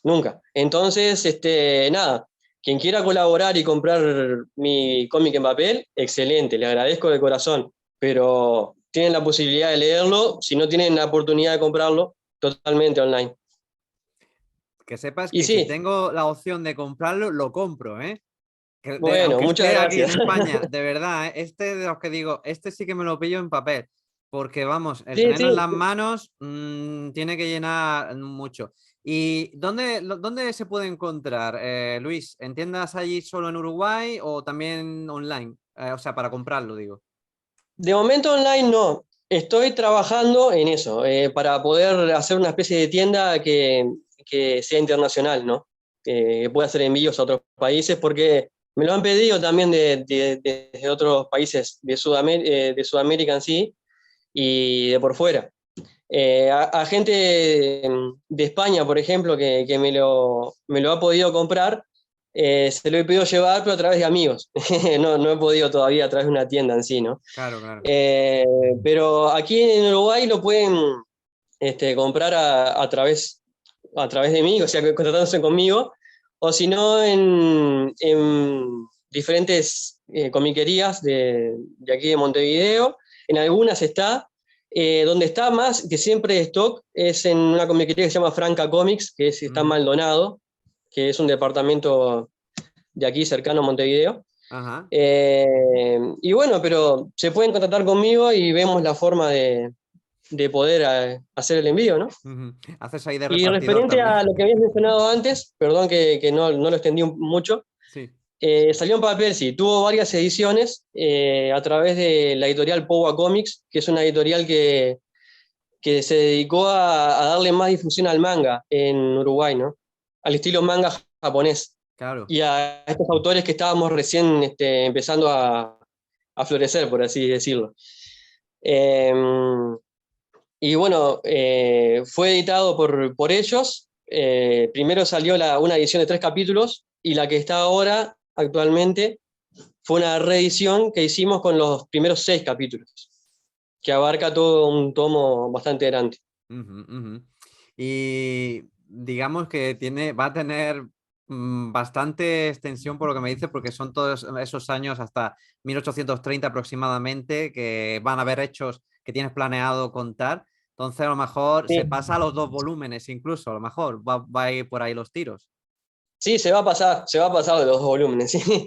Nunca. Entonces, nada, quien quiera colaborar y comprar mi cómic en papel, excelente, le agradezco de corazón, pero tienen la posibilidad de leerlo, si no tienen la oportunidad de comprarlo, totalmente online. Que sepas Y que si sí, tengo la opción de comprarlo, lo compro, ¿eh? bueno, Aunque muchas esté aquí en gracias. España, de verdad, ¿eh? Este de los que digo, este sí que me lo pillo en papel, porque vamos, el Sí, tenerlo en sí. las manos tiene que llenar mucho. ¿Y dónde se puede encontrar, Luis? ¿En tiendas allí solo en Uruguay o también online? O sea, para comprarlo, digo. De momento online no. Estoy trabajando en eso, para poder hacer una especie de tienda que sea internacional, ¿no? Que pueda hacer envíos a otros países, porque me lo han pedido también de otros países de Sudamérica en sí y de por fuera. A gente de España, por ejemplo, que me lo ha podido comprar, se lo he podido llevar, pero a través de amigos. No he podido todavía a través de una tienda en sí, ¿no? Claro, claro. Eh, pero aquí en Uruguay lo pueden comprar a través de mí, o sea, contratándose conmigo, o si no, en diferentes comiquerías de aquí de Montevideo. En algunas está. Donde está más, que siempre de stock, es en una comiquería que se llama Franca Comics, está en Ujú. Maldonado, que es un departamento de aquí cercano a Montevideo. Ajá. Y bueno, pero se pueden contactar conmigo y vemos la forma de poder hacer el envío, ¿no? Ujú. Haces ahí de Y repartidor referente también. a lo que habías mencionado antes, perdón que no lo extendí mucho, Sí. salió en papel, sí, tuvo varias ediciones a través de la editorial Powa Comics, que es una editorial que se dedicó a darle más difusión al manga en Uruguay, ¿no? Al estilo manga japonés. Claro. Y a estos autores que estábamos recién empezando a florecer, por así decirlo. Eh, y bueno, fue editado por ellos. Primero salió una edición de 3 capítulos y la que está ahora, actualmente, fue una reedición que hicimos con los primeros 6 capítulos, que abarca todo un tomo bastante grande. Ujú, ujú. Y digamos que va a tener bastante extensión por lo que me dice, porque son todos esos años hasta 1830 aproximadamente que van a haber hechos que tienes planeado contar. Entonces, a lo mejor Sí. se pasa a los 2 volúmenes, incluso, a lo mejor va a ir por ahí los tiros. Sí, se va a pasar de los 2 volúmenes, sí.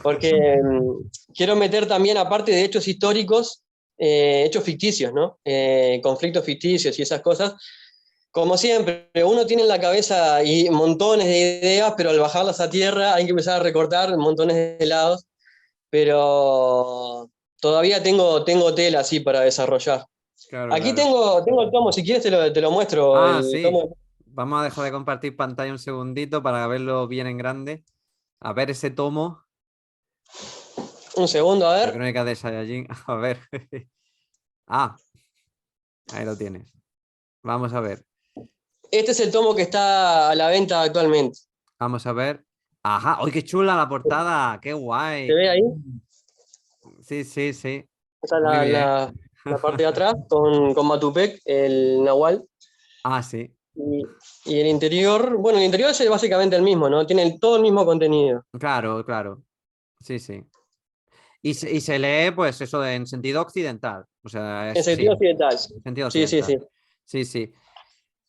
Porque quiero meter también, aparte de hechos históricos, hechos ficticios, ¿no? Conflictos ficticios y esas cosas. Como siempre, uno tiene en la cabeza y montones de ideas, pero al bajarlas a tierra hay que empezar a recortar montones de lados, pero todavía tengo tela así para desarrollar. Claro, Aquí claro. tengo el tomo, si quieres te lo muestro, Ah, el sí. tomo. Vamos a dejar de compartir pantalla un segundito para verlo bien en grande. A ver ese tomo. Un segundo, a La ver. crónica de Saiyajin. A ver. Ah, ahí lo tienes. Vamos a ver. Este es el tomo que está a la venta actualmente. Vamos a ver. Ajá. ¡Ay, qué chula la portada! ¡Qué ¿Se guay! ve ahí? Sí, sí, sí. Esa es Muy bien. la parte de atrás con Matupec, el Nahual. Ah, sí. Y, y el interior, bueno, el interior es básicamente el mismo, ¿no? Tiene todo el mismo contenido. Claro, claro. Sí, sí. Y se lee, pues, eso en sentido occidental. O sea, En sí, sentido occidental. sentido Sí, sí, sí. occidental. Sí, sí.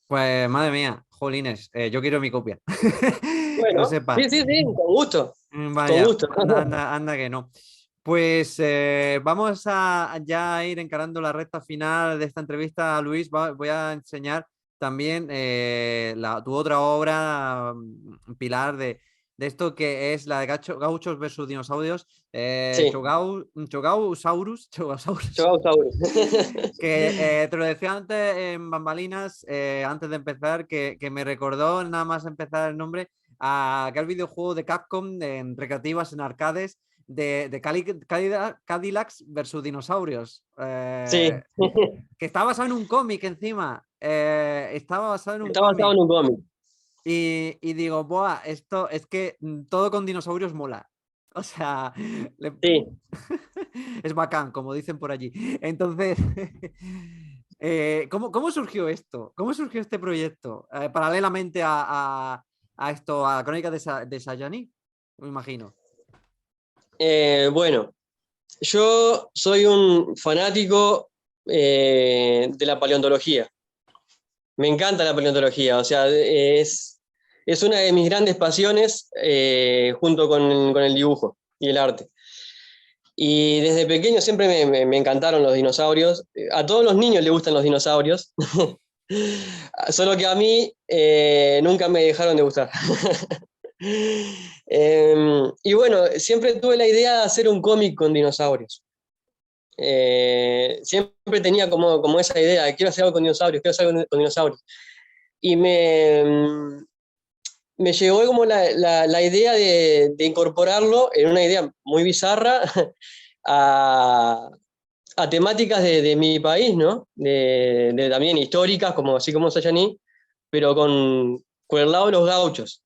Pues, madre mía, jolines, yo quiero mi copia. Que lo Bueno, sepas. sí, sí, sí, con gusto. Con Vaya, gusto. anda, anda, anda que no. Pues vamos a ya ir encarando la recta final de esta entrevista, Luis. Voy a enseñar también tu otra obra, pilar de esto que es la de Gauchos versus Dinosaurios, Sí, Chogausaurus, yo hago Sauri. que te lo decía antes en bambalinas, antes de empezar, que me recordó nada más empezar el nombre a aquel videojuego de Capcom en recreativas, en arcades, de Cadillacs versus dinosaurios. Sí, Que está basado en un cómic encima. Estaba basado en un está basado cómic. en un cómic. Y digo, buah, esto es que todo con dinosaurios mola. O sea, Sí. es bacán, como dicen por allí. Entonces, ¿cómo surgió esto? ¿Cómo surgió este proyecto? Paralelamente a esto, a Crónica de Sayani, me imagino. Bueno, yo soy un fanático de la paleontología. Me encanta la paleontología, o sea, es una de mis grandes pasiones junto con el dibujo y el arte. Y desde pequeño siempre me encantaron los dinosaurios. A todos los niños les gustan los dinosaurios, solo que a mí nunca me dejaron de gustar. Y bueno, siempre tuve la idea de hacer un cómic con dinosaurios. Siempre tenía como esa idea, quiero hacer algo con dinosaurios, quiero hacer algo con dinosaurios. Y me llegó como la idea de incorporarlo en una idea muy bizarra a, a temáticas de mi país, ¿no? También históricas, como así como Sayaní, pero con el lado de los gauchos.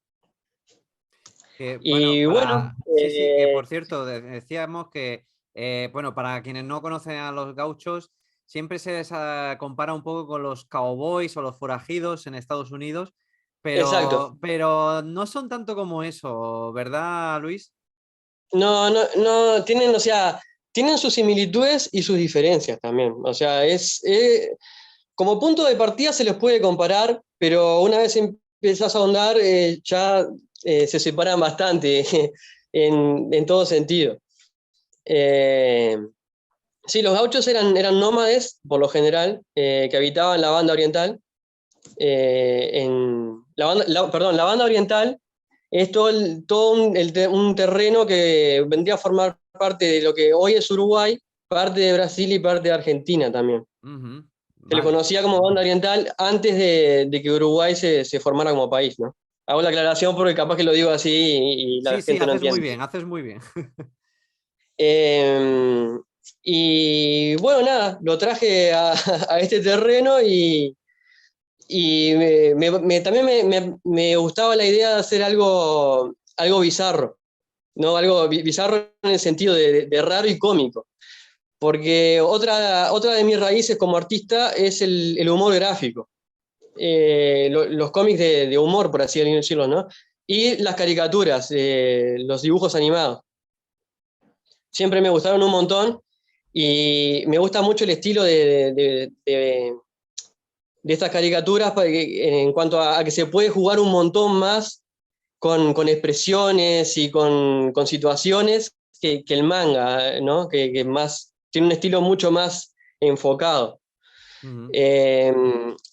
Que, bueno, Y bueno, sí, sí, que por cierto, decíamos que, bueno, para quienes no conocen a los gauchos, siempre se les compara un poco con los cowboys o los forajidos en Estados Unidos, exacto. pero no son tanto como eso, ¿verdad, Luis? No, no, no, tienen, o sea, tienen sus similitudes y sus diferencias también. O sea, como punto de partida se les puede comparar, pero una vez empiezas a ahondar, ya se separan bastante en todo sentido. Eh, sí, los gauchos eran nómades, por lo general, que habitaban la banda oriental. Perdón, la banda oriental es todo un terreno que vendría a formar parte de lo que hoy es Uruguay, parte de Brasil y parte de Argentina también. Ujú, Se le vale. conocía como banda oriental antes de que Uruguay se formara como país, ¿no? Hago la aclaración porque capaz que lo digo así y la Sí, sí, gente no haces muy entiende. bien, haces muy bien. Eh, y bueno, nada, lo traje a este terreno y también me gustaba la idea de hacer algo bizarro, ¿no? Algo bizarro en el sentido de raro y cómico. Porque otra de mis raíces como artista es el humor gráfico. Los cómics de humor, por así decirlo, ¿no? Y las caricaturas, los dibujos animados. Siempre me gustaron un montón y me gusta mucho el estilo de estas caricaturas en cuanto a que se puede jugar un montón más con expresiones y con situaciones que el manga, ¿no? Que más, tiene un estilo mucho más enfocado. Ujú.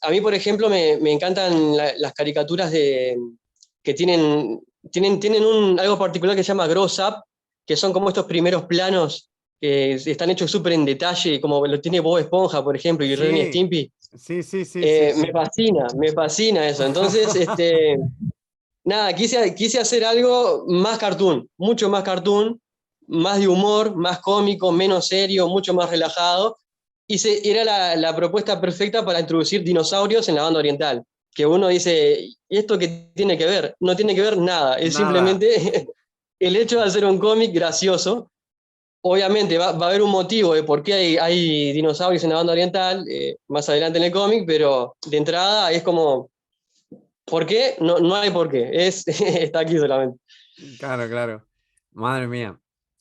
A mí, por ejemplo, me encantan las caricaturas que tienen algo particular que se llama gross up, que son como estos primeros planos que están hechos súper en detalle, como lo tiene Bob Esponja, por ejemplo, y Ren y Sí, Stimpy. sí, sí, sí, sí, sí. Me fascina eso. Entonces, nada, quise hacer algo más cartoon, mucho más cartoon, más de humor, más cómico, menos serio, mucho más relajado. Era la propuesta perfecta para introducir dinosaurios en la banda oriental. Que uno dice, ¿y esto qué tiene que ver? No tiene que ver nada, es Nada. simplemente el hecho de hacer un cómic gracioso. Obviamente va a haber un motivo de por qué hay dinosaurios en la banda oriental, más adelante en el cómic, pero de entrada es como, ¿por qué? No, no hay por qué, está aquí solamente. Claro, claro. Madre mía.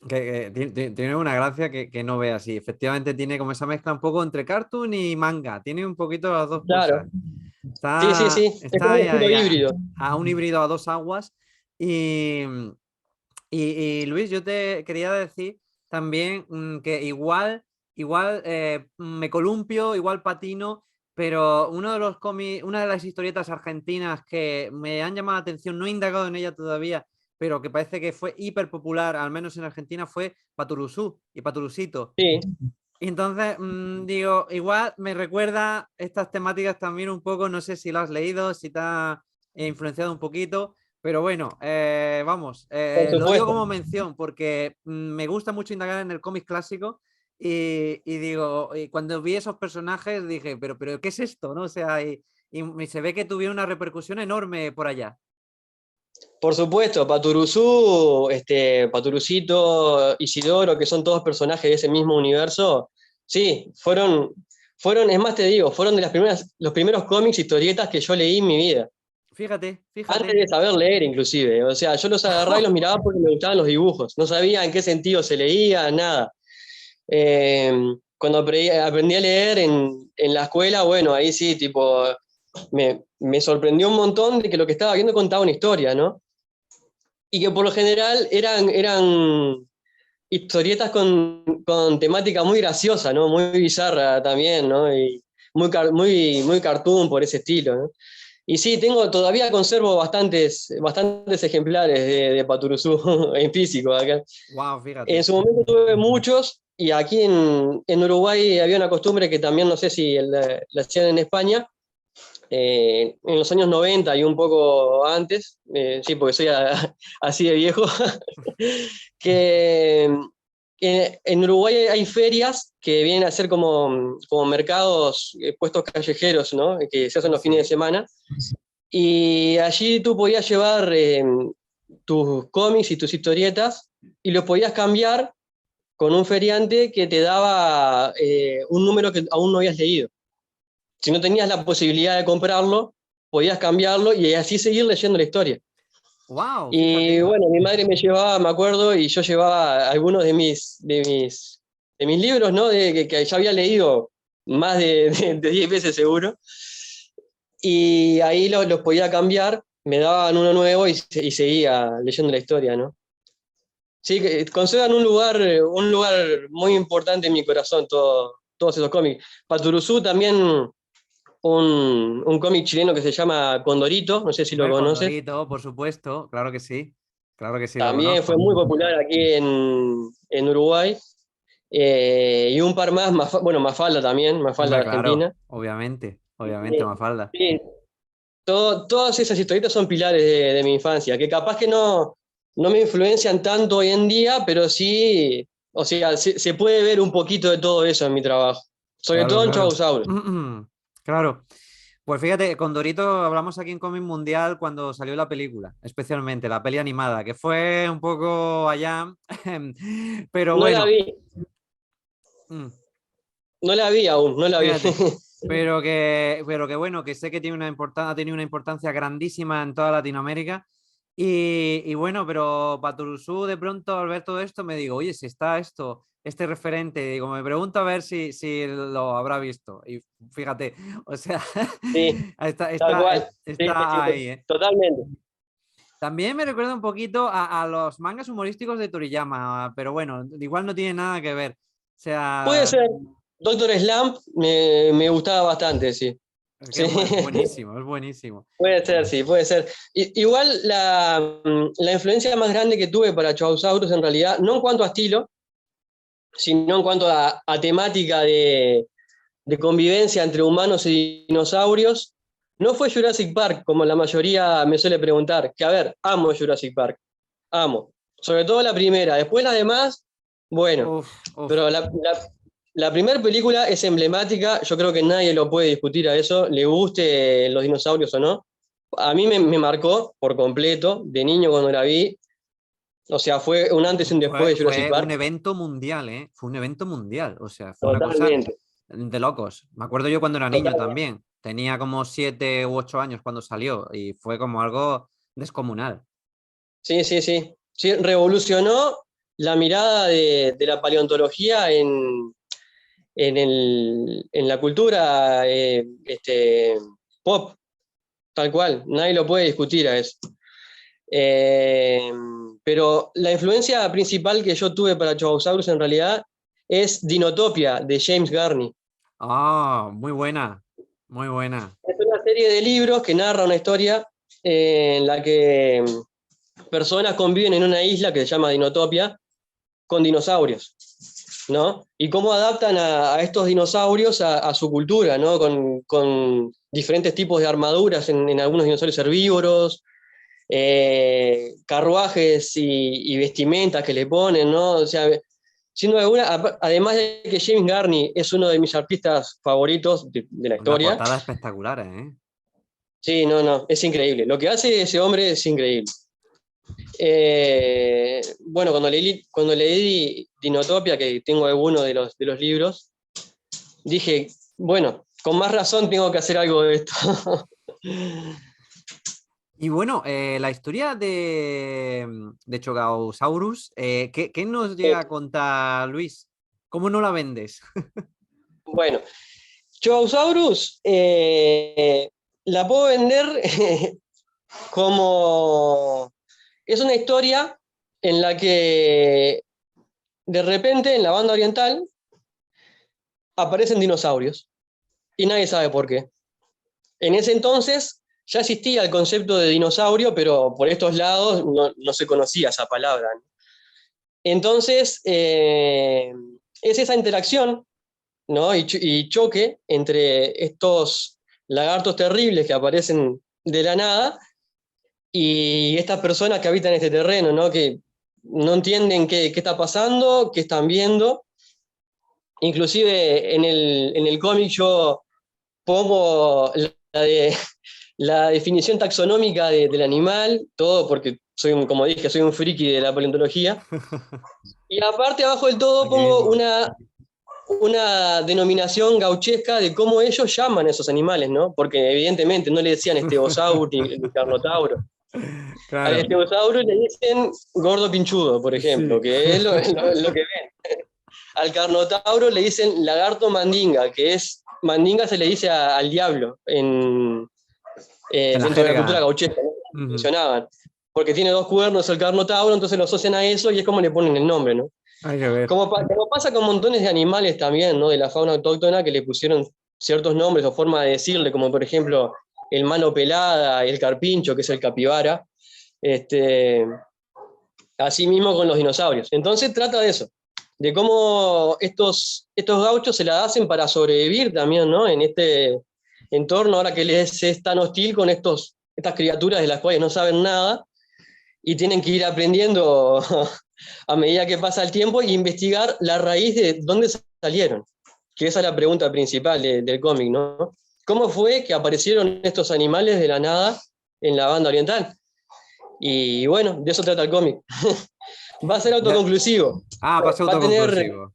Tiene una gracia que no veas. Y efectivamente tiene como esa mezcla un poco entre cartoon y manga. Tiene un poquito las dos cosas. Claro, sí, sí, sí, es Está como un ahí, estilo híbrido. a un híbrido a dos aguas. Y, y, Luis, yo te quería decir también que igual me columpio, igual patino, pero uno de los cómics, una de las historietas argentinas que me han llamado la atención, no he indagado en ella todavía, pero que parece que fue hiper popular, al menos en Argentina, fue Paturuzú y Paturusito. Sí, Y entonces, digo, igual me recuerda estas temáticas también un poco, no sé si lo has leído, si te ha influenciado un poquito, pero bueno, vamos, por lo digo supuesto. como mención porque me gusta mucho indagar en el cómic clásico y digo, y cuando vi esos personajes dije, pero ¿qué es esto? ¿No? O sea, y se ve que tuvieron una repercusión enorme por allá. Por supuesto, Paturuzú, Paturucito, Isidoro, que son todos personajes de ese mismo universo, sí, es más te digo, fueron de los primeros cómics, historietas que yo leí en mi vida. Fíjate, Antes fíjate. de saber leer, inclusive. O sea, yo los agarraba y los miraba porque me gustaban los dibujos. No sabía en qué sentido se leía, nada. Eh, Cuando aprendí a leer en la escuela, bueno, ahí sí, tipo, me sorprendió un montón de que lo que estaba viendo contaba una historia, ¿no? Y que por lo general eran historietas con temática muy graciosa, ¿no? Muy bizarra también, ¿no? Y muy cartoon por ese estilo, ¿no? Y sí, todavía conservo bastantes ejemplares de Paturuzú en físico acá. Wow, En fíjate. su momento tuve muchos, y aquí en Uruguay había una costumbre que también no sé si la hacían en España, en los años 90 y un poco antes, sí, porque soy así de viejo, que en Uruguay hay ferias que vienen a ser como mercados, puestos callejeros, ¿no? Que se hacen los fines de Sí. semana. Y allí tú podías llevar tus cómics y tus historietas y los podías cambiar con un feriante que te daba un número que aún no habías leído. Si no tenías la posibilidad de comprarlo, podías cambiarlo y así seguir leyendo la historia. Wow, Y fíjate. bueno, mi madre me llevaba, me acuerdo, y yo llevaba algunos de mis libros, ¿no? Que ya había leído más de 10 veces seguro. Y ahí los podía cambiar, me daban uno nuevo y seguía leyendo la historia, ¿no? Sí, que conservan un lugar muy importante en mi corazón, todos esos cómics. Paturuzú también, un cómic chileno que se llama Condorito, no sé si lo Hombre, conoces. Condorito, por supuesto, claro que sí. Claro que sí, lo También fue conozco. muy popular aquí en Uruguay. Y un par más, bueno, Mafalda también, Mafalda de Hombre, claro, Argentina. obviamente, obviamente, Eh, Mafalda. sí, todas esas historietas son pilares de mi infancia, que capaz que no me influencian tanto hoy en día, pero sí, o sea, se puede ver un poquito de todo eso en mi trabajo. Sobre Claro, todo en claro. Chausaurus. Claro. Pues fíjate, con Dorito hablamos aquí en Comic Mundial cuando salió la película, especialmente la peli animada, que fue un poco allá, pero No la bueno, vi, mm, no la vi aún, no la vi. fíjate. Pero que bueno, que sé que ha tenido una importancia grandísima en toda Latinoamérica. Y bueno, pero Paturuzú de pronto al ver todo esto me digo, oye, si está esto este referente. Digo, me pregunto a ver si lo habrá visto. Y fíjate, o sea, Sí, está, tal está, cual. Sí, sí, sí, está ahí, ¿eh? totalmente. También me recuerda un poquito a los mangas humorísticos de Toriyama, pero bueno, igual no tiene nada que ver. O Puede sea, ser. Doctor Slump me gustaba bastante, sí. es que Sí. es buenísimo, es buenísimo. Puede ser, sí, puede ser. Igual la influencia más grande que tuve para Chausaurus en realidad, no en cuanto a estilo, sino en cuanto a temática de convivencia entre humanos y dinosaurios, no fue Jurassic Park, como la mayoría me suele preguntar, que a ver, amo Jurassic Park, amo. Sobre todo la primera, después las demás, bueno, Uf, uf. pero la primera película es emblemática, yo creo que nadie lo puede discutir a eso, le guste los dinosaurios o no. A mí me marcó por completo, de niño cuando la vi, o sea, fue un antes y un después Fue, de Jurassic fue un Park, evento mundial, ¿eh? Fue un evento mundial. O sea, fue una cosa totalmente, de locos. Me acuerdo yo cuando era niño totalmente. también. Tenía como 7 u 8 años cuando salió y fue como algo descomunal. Sí, sí, sí. Sí, revolucionó la mirada de la paleontología en la cultura pop, tal cual. Nadie lo puede discutir a eso. Eh, pero la influencia principal que yo tuve para Chobosaurus en realidad es Dinotopia de James Gurney. Ah, muy buena, muy buena. Es una serie de libros que narra una historia en la que personas conviven en una isla que se llama Dinotopia con dinosaurios, ¿no? Y cómo adaptan a estos dinosaurios a su cultura, ¿no? Con diferentes tipos de armaduras en algunos dinosaurios herbívoros, carruajes y vestimentas que le ponen, ¿no? O sea, siendo alguna, además de que James Gurney es uno de mis artistas favoritos de la Una historia, portada espectacular, ¿eh? sí, no, no, es increíble. Lo que hace ese hombre es increíble. Bueno, cuando leí Dinotopia, que tengo alguno de los libros, dije, bueno, con más razón tengo que hacer algo de esto. Y bueno, la historia de Chogaosaurus, ¿qué nos llega a contar Luis? ¿Cómo no la vendes? Bueno, Choausaurus la puedo vender como... Es una historia en la que de repente en la banda oriental aparecen dinosaurios y nadie sabe por qué. En ese entonces ya existía el concepto de dinosaurio, pero por estos lados no se conocía esa palabra. Entonces, es esa interacción, ¿no? Y choque entre estos lagartos terribles que aparecen de la nada y estas personas que habitan este terreno, ¿no? Que no entienden qué está pasando, qué están viendo. Inclusive en el cómic yo pongo la definición taxonómica del animal, todo porque como dije, soy un friki de la paleontología. Y aparte, abajo del todo, Aquí pongo mismo. una denominación gauchesca de cómo ellos llaman a esos animales, ¿no? Porque evidentemente no le decían estegosaurus ni carnotauro. Al Claro, estegosauro le dicen gordo pinchudo, por ejemplo, sí. que es lo que ven. Al carnotauro le dicen lagarto mandinga, que es, mandinga se le dice al diablo En la dentro de la cultura jerga. gauchesca, ¿no? Ujú. Mencionaban. Porque tiene dos cuernos el carnotauro, entonces lo asocian a eso y es como le ponen el nombre, ¿no? Hay que ver. Como pasa con montones de animales también, ¿no? De la fauna autóctona que le pusieron ciertos nombres o forma de decirle, como por ejemplo el mano pelada, el carpincho, que es el capibara. Este, así mismo con los dinosaurios. Entonces trata de eso, de cómo estos gauchos se la hacen para sobrevivir también, ¿no? En este entorno, ahora que les es tan hostil con estas criaturas de las cuales no saben nada y tienen que ir aprendiendo a medida que pasa el tiempo e investigar la raíz de dónde salieron, que esa es la pregunta principal del cómic, ¿no? ¿Cómo fue que aparecieron estos animales de la nada en la banda oriental? Y bueno, de eso trata el cómic. Va a ser Ya- autoconclusivo. Ah, pase Va a tener, autoconclusivo.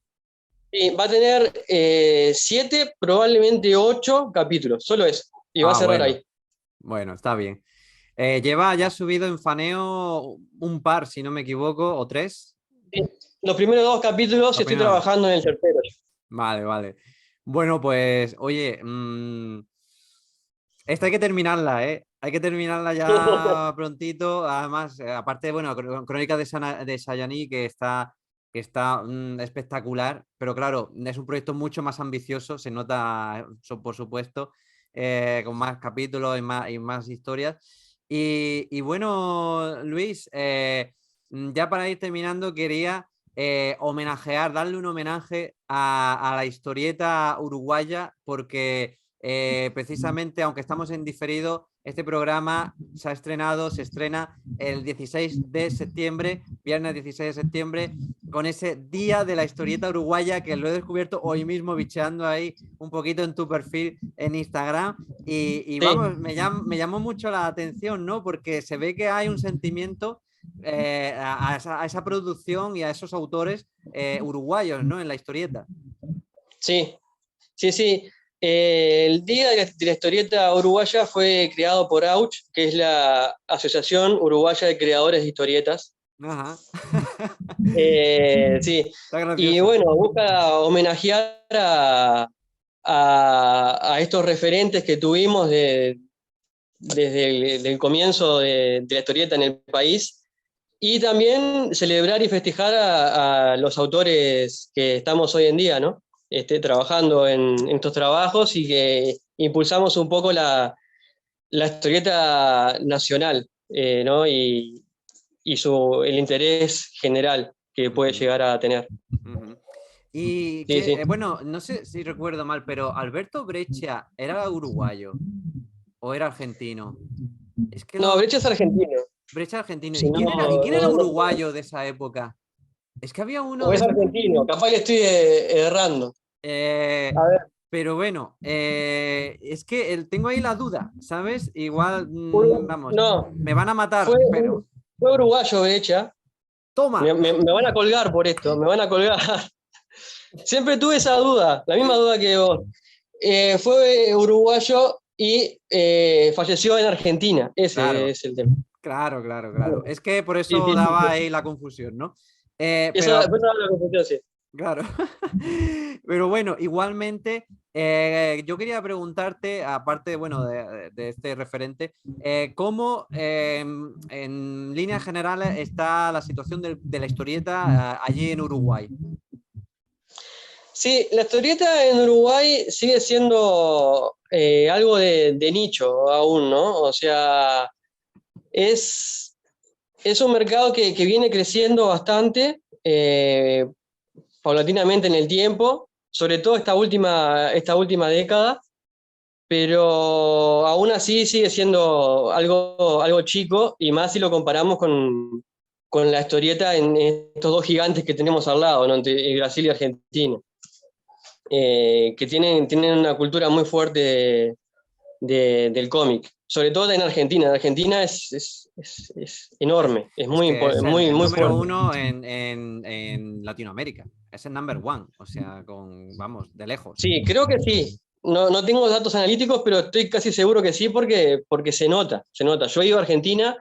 sí, va a tener 7, probablemente 8 capítulos, solo eso. Y va a Ah, cerrar bueno. ahí. Bueno, está bien. Lleva ya subido en Faneo un par, si no me equivoco, o tres. Sí. los primeros 2 capítulos Los estoy primeros. trabajando en el tercero. Vale, vale. Bueno, pues, oye, esta hay que terminarla, ¿eh? Hay que terminarla ya prontito. Además, aparte, bueno, Crónica de Sayaní, que está espectacular, pero claro, es un proyecto mucho más ambicioso, se nota, por supuesto, con más capítulos y más historias. Y bueno, Luis, ya para ir terminando, quería darle un homenaje a la historieta uruguaya, porque precisamente, aunque estamos en diferido, este programa se estrena el 16 de septiembre, viernes 16 de septiembre, con ese Día de la Historieta Uruguaya, que lo he descubierto hoy mismo bicheando ahí un poquito en tu perfil en Instagram. Y Sí, vamos, me llamó mucho la atención, ¿no? Porque se ve que hay un sentimiento a esa producción y a esos autores uruguayos, ¿no? En la historieta. sí, sí, sí. El Día de la Historieta Uruguaya fue creado por AUCH, que es la Asociación Uruguaya de Creadores de Historietas. Ajá. Sí, Está y gracioso. bueno, busca homenajear a estos referentes que tuvimos desde el comienzo de la historieta en el país, y también celebrar y festejar a los autores que estamos hoy en día, ¿no? Trabajando en estos trabajos y que impulsamos un poco la historieta nacional, ¿no? El interés general que puede Ujú, llegar a tener. ujú. Y Sí, que, sí. bueno, no sé si recuerdo mal, pero ¿Alberto Breccia era uruguayo o era argentino? Es que No, no. Brecha es argentino. Breccia argentino. Si ¿Y no, quién era no, uruguayo de esa época? Es que había uno o de. es argentino, capaz que estoy errando. Eh, A ver, pero bueno, es que tengo ahí la duda, ¿sabes? Igual, vamos, no, me van a fue, matar, pero. fue uruguayo Brecha. ¡Toma! Me van a colgar por esto, me van a colgar. Siempre tuve esa duda, la misma duda que vos. Fue uruguayo y falleció en Argentina. Ese Claro, es el tema. claro, claro, claro. Es que por Sí, eso sí, sí, daba sí. ahí la confusión, ¿no? Eso, Pero después la confusión, sí. claro. Pero bueno, igualmente, yo quería preguntarte, aparte, bueno, de este referente, ¿cómo en líneas generales está la situación de la historieta allí en Uruguay? Sí, la historieta en Uruguay sigue siendo algo de nicho aún, ¿no? O sea, es, es un mercado que viene creciendo bastante, paulatinamente en el tiempo, sobre todo esta última década, pero aún así sigue siendo algo chico, y más si lo comparamos con la historieta en estos dos gigantes que tenemos al lado, ¿no? Entre Brasil y Argentina, que tienen una cultura muy fuerte del cómic, sobre todo en Argentina. En Argentina es Es, enorme, es es muy, que es el, muy, el muy número fuerte. uno en Latinoamérica. Es el number one, o sea, vamos, de lejos. Sí, creo que sí. No, no tengo datos analíticos, pero estoy casi seguro que sí, porque se nota, se nota. Yo he ido a Argentina,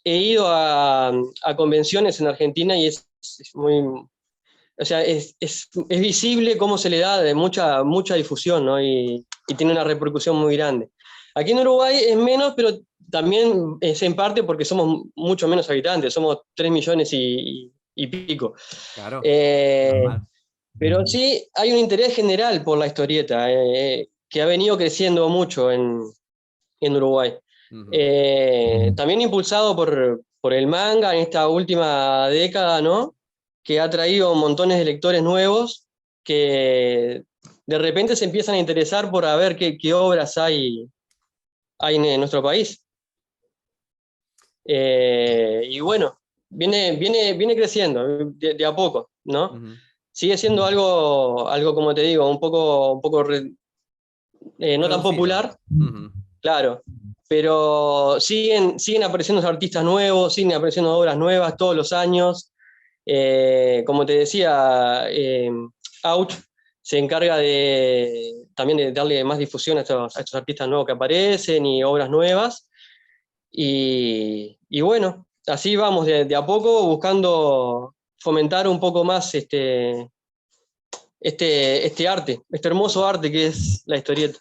he ido a convenciones en Argentina, y es muy, o sea, es visible cómo se le da de mucha difusión, ¿no? Y tiene una repercusión muy grande. Aquí en Uruguay es menos, pero también es en parte porque somos mucho menos habitantes, somos 3 millones y pico. Claro, Eh, normal. pero sí hay un interés general por la historieta, que ha venido creciendo mucho en Uruguay. Ujú. También impulsado por el manga en esta última década, ¿no? Que ha traído montones de lectores nuevos que de repente se empiezan a interesar por a ver qué obras hay en nuestro país. Y bueno, viene creciendo de a poco, ¿no? Ujú. Sigue siendo algo, como te digo, no tan Reducido. popular, Ujú. claro, pero siguen apareciendo artistas nuevos, siguen apareciendo obras nuevas todos los años. Como te decía, Auch se encarga también de darle más difusión a estos artistas nuevos que aparecen y obras nuevas. Y bueno, así vamos de a poco buscando fomentar un poco más este arte, este hermoso arte que es la historieta.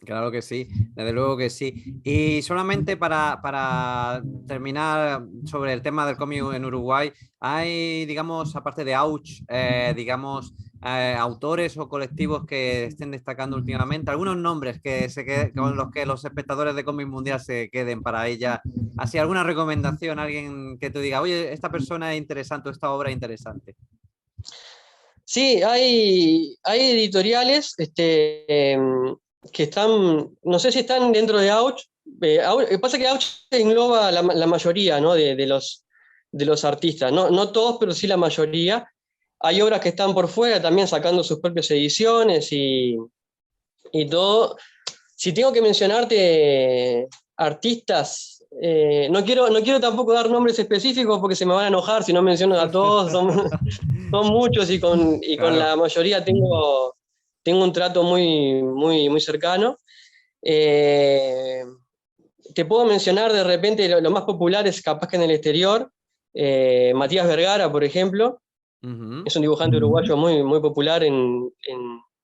Claro que sí, desde luego que sí. Y solamente para terminar sobre el tema del cómic en Uruguay, hay, digamos, aparte de Auch, digamos, autores o colectivos que estén destacando últimamente, algunos nombres con los que los espectadores de cómic mundial se queden para ella. Así, alguna recomendación, alguien que te diga, oye, esta persona es interesante o esta obra es interesante. Sí, hay editoriales que están, no sé si están dentro de Auch. Pasa que Auch engloba la mayoría, ¿no? de los artistas, no todos, pero sí la mayoría. Hay obras que están por fuera también sacando sus propias ediciones y todo. Si tengo que mencionarte artistas, no quiero tampoco dar nombres específicos porque se me van a enojar si no menciono a todos, son muchos y con Claro. la mayoría tengo un trato muy cercano. Eh, Te puedo mencionar de repente lo más populares, capaz que en el exterior, Matías Vergara, por ejemplo, Uh-huh. es un dibujante uruguayo muy popular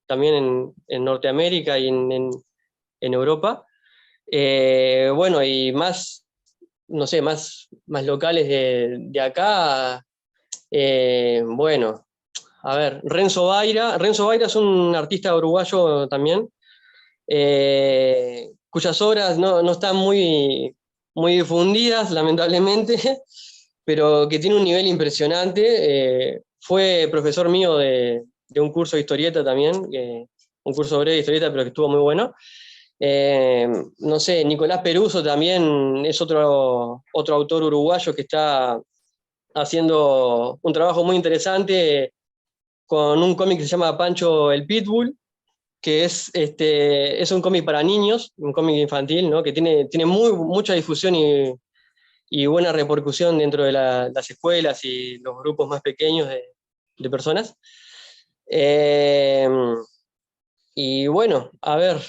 también en Norteamérica y en Europa. Bueno, y más, no sé, más locales de acá, bueno, a ver, Renzo Vaira. Renzo Vaira es un artista uruguayo también, cuyas obras no están muy difundidas, lamentablemente, pero que tiene un nivel impresionante. Fue profesor mío de un curso de historieta también, un curso breve de historieta, pero que estuvo muy bueno. No sé, Nicolás Peruso también es otro autor uruguayo que está haciendo un trabajo muy interesante con un cómic que se llama Pancho el Pitbull, que es un cómic para niños, un cómic infantil, ¿no? Que tiene mucha difusión y buena repercusión dentro de las escuelas y los grupos más pequeños de personas. Eh, y bueno, a ver,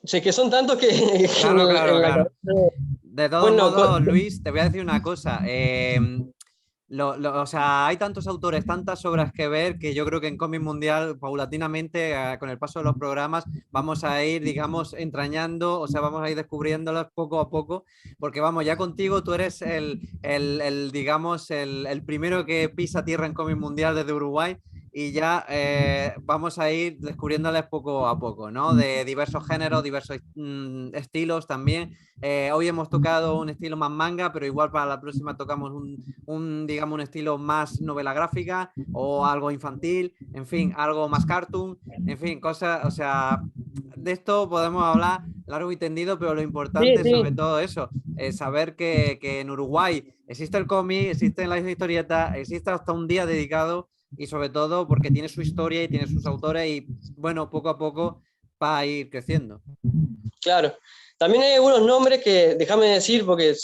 sé que son tantos que Claro, claro, en la claro. cabeza... De todos Bueno, modos, Luis, te voy a decir una cosa. O sea, hay tantos autores, tantas obras que ver que yo creo que en Cómic Mundial, paulatinamente, con el paso de los programas, vamos a ir, digamos, entrañando, o sea, vamos a ir descubriéndolas poco a poco, porque vamos, ya contigo tú eres digamos, el primero que pisa tierra en Cómic Mundial desde Uruguay y ya vamos a ir descubriéndoles poco a poco, ¿no? De diversos géneros, diversos estilos también. Hoy hemos tocado un estilo más manga, pero igual para la próxima tocamos digamos, un estilo más novela gráfica o algo infantil, en fin, algo más cartoon, en fin, cosas, o sea, de esto podemos hablar largo y tendido, pero lo sí, importante es sobre sí, todo eso, saber que en Uruguay existe el cómic, existen las historietas, existe hasta un día dedicado y sobre todo porque tiene su historia y tiene sus autores y bueno, poco a poco va a ir creciendo. claro. También hay algunos nombres que, déjame decir, porque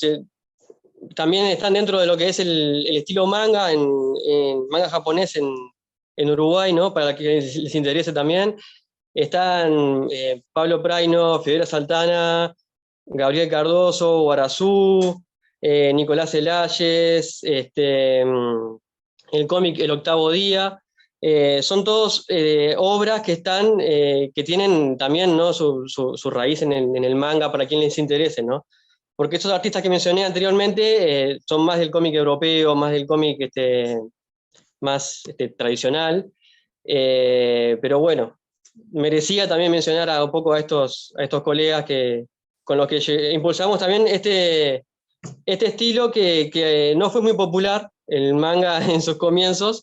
también están dentro de lo que es el estilo manga, en manga japonés en Uruguay, ¿no? Para que les interese también. Están Pablo Praino, Fidel Saltana, Gabriel Cardoso, Guarazú, Nicolás Elayes, el cómic El Octavo Día. Son todos obras que que tienen también, ¿no? su raíz en el manga para quien les interese, ¿no? Porque estos artistas que mencioné anteriormente son más del cómic europeo, más del cómic más tradicional, pero bueno, merecía también mencionar un poco a estos colegas con los que impulsamos también este estilo que no fue muy popular, el manga en sus comienzos,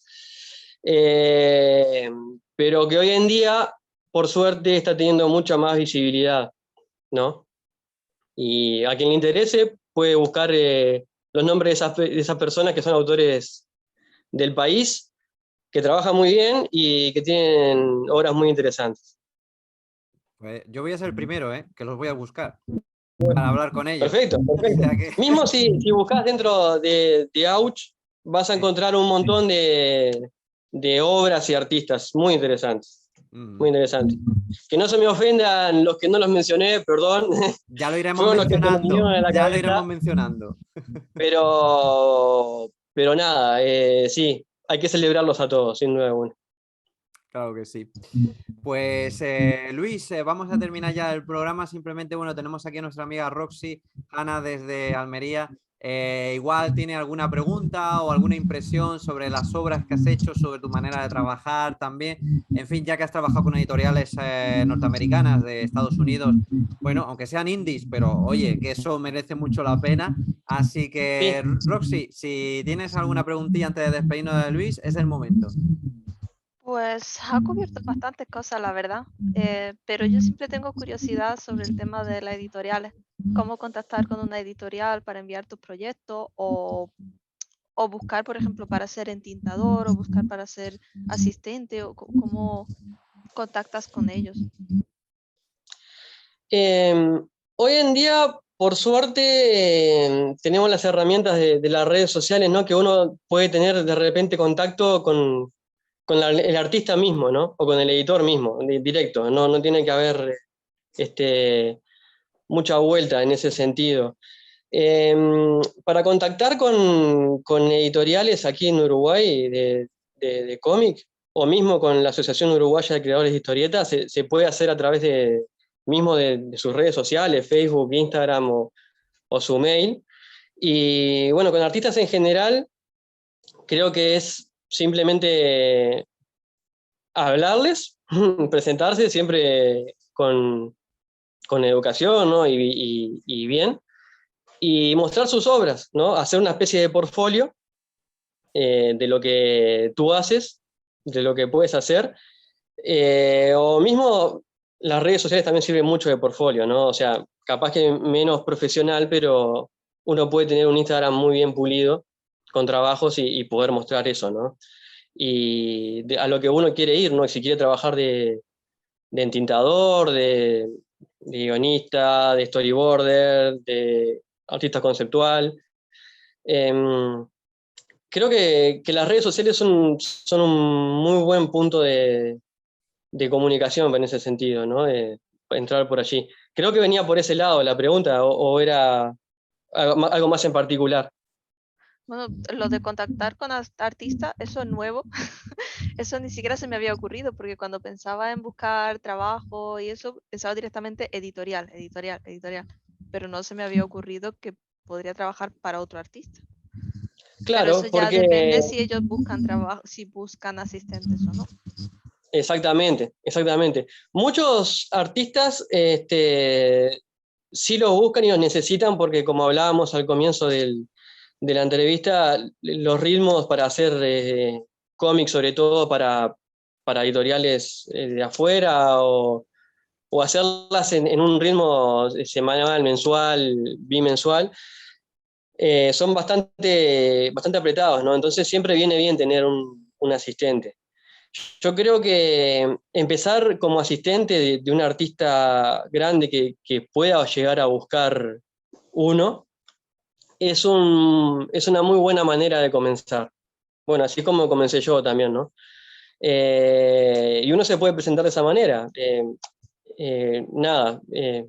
eh, pero que hoy en día, por suerte, está teniendo mucha más visibilidad, ¿no? Y a quien le interese puede buscar los nombres de esas personas que son autores del país, que trabajan muy bien y que tienen obras muy interesantes. Pues yo voy a ser el primero, que los voy a buscar para hablar con ellos. Perfecto, O perfecto. sea que, Mismo si buscas dentro de Auch, vas a sí. encontrar un montón de obras y artistas muy interesantes. Muy interesantes. Que no se me ofendan los que no los mencioné, perdón. Ya lo iremos Fueron los que se me vinieron mencionando, a la ya lo iremos cabeza. mencionando. Pero Pero nada, sí, hay que celebrarlos a todos, sin duda alguna. Claro que sí. Pues Luis, vamos a terminar ya el programa. Simplemente, bueno, tenemos aquí a nuestra amiga Roxy, Ana desde Almería. Igual tiene alguna pregunta o alguna impresión sobre las obras que has hecho, sobre tu manera de trabajar también. En fin, ya que has trabajado con editoriales norteamericanas de Estados Unidos, bueno, aunque sean indies, pero oye, que eso merece mucho la pena. Así Sí. que, Roxy, si tienes alguna preguntilla antes de despedirnos de Luis, es el momento. Pues ha cubierto bastantes cosas, la verdad. Pero yo siempre tengo curiosidad sobre el tema de las editoriales. Cómo contactar con una editorial para enviar tus proyectos o buscar, por ejemplo, para ser entintador o buscar para ser asistente o cómo contactas con ellos. Hoy en día, por suerte, tenemos las herramientas de las redes sociales, ¿no? Que uno puede tener de repente contacto con el artista mismo, ¿no? O con el editor mismo, directo. No tiene que haber mucha vuelta en ese sentido. Para contactar con editoriales aquí en Uruguay de cómic, o mismo con la Asociación Uruguaya de Creadores de Historietas, se puede hacer a través mismo de sus redes sociales, Facebook, Instagram o su mail. Y bueno, con artistas en general, creo que es simplemente hablarles, presentarse siempre con educación, ¿no? y bien, y mostrar sus obras, ¿no? Hacer una especie de portfolio de lo que tú haces, de lo que puedes hacer, o mismo las redes sociales también sirven mucho de portfolio, ¿no? O sea, capaz que menos profesional, pero uno puede tener un Instagram muy bien pulido, con trabajos y poder mostrar eso, ¿no? Y a lo que uno quiere ir, ¿no? Si quiere trabajar de entintador, de guionista, de storyboarder, de artista conceptual. Creo que las redes sociales son un muy buen punto de comunicación en ese sentido, ¿no? De entrar por allí. Creo que venía por ese lado la pregunta, o era algo más en particular. Bueno, lo de contactar con artistas, eso es nuevo. Eso ni siquiera se me había ocurrido, porque cuando pensaba en buscar trabajo y eso, pensaba directamente editorial, editorial, editorial. Pero no se me había ocurrido que podría trabajar para otro artista. Pero eso Claro, ya porque depende si ellos buscan trabajo, si buscan asistentes o no. exactamente, exactamente. Muchos artistas sí los buscan y los necesitan porque, como hablábamos al comienzo de la entrevista, los ritmos para hacer cómics, sobre todo para editoriales de afuera, o hacerlas en un ritmo semanal, mensual, bimensual, son bastante apretados, ¿no? Entonces siempre viene bien tener un asistente. Yo creo que empezar como asistente de un artista grande que pueda llegar a buscar uno es una muy buena manera de comenzar. Bueno, así como comencé yo también, ¿no? Y uno se puede presentar de esa manera.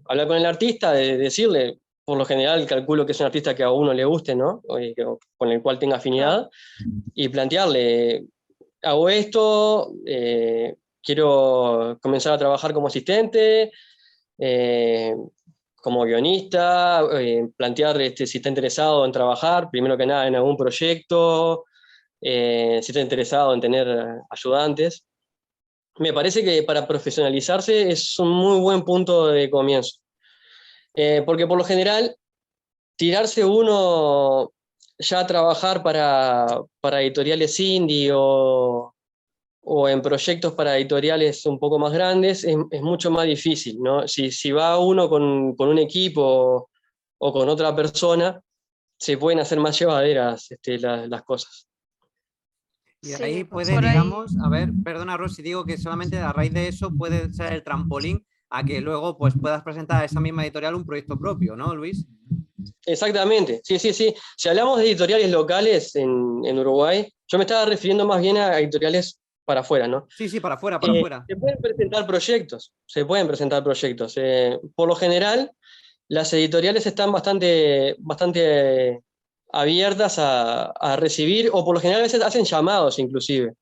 Hablar con el artista, decirle, por lo general calculo que es un artista que a uno le guste, ¿no? Con el cual tenga Claro. afinidad, y plantearle, hago esto, quiero comenzar a trabajar como asistente, como guionista, plantear si está interesado en trabajar, primero que nada en algún proyecto, si está interesado en tener ayudantes. Me parece que para profesionalizarse es un muy buen punto de comienzo. Porque por lo general, tirarse uno ya a trabajar para editoriales indie o en proyectos para editoriales un poco más grandes es mucho más difícil, ¿no? Si va uno con un equipo o con otra persona, se pueden hacer más llevaderas las cosas. Y de Sí, ahí puede, por ahí. digamos, a ver, perdona Rosy, digo que solamente a raíz de eso puede ser el trampolín a que luego pues puedas presentar a esa misma editorial un proyecto propio, ¿no, Luis? Exactamente, sí, sí, sí. Si hablamos de editoriales locales en Uruguay, yo me estaba refiriendo más bien a editoriales para afuera, ¿no? Sí, sí, para afuera, para afuera. Se pueden presentar proyectos, se pueden presentar proyectos. Por lo general, las editoriales están bastante abiertas a recibir, o por lo general a veces hacen llamados inclusive.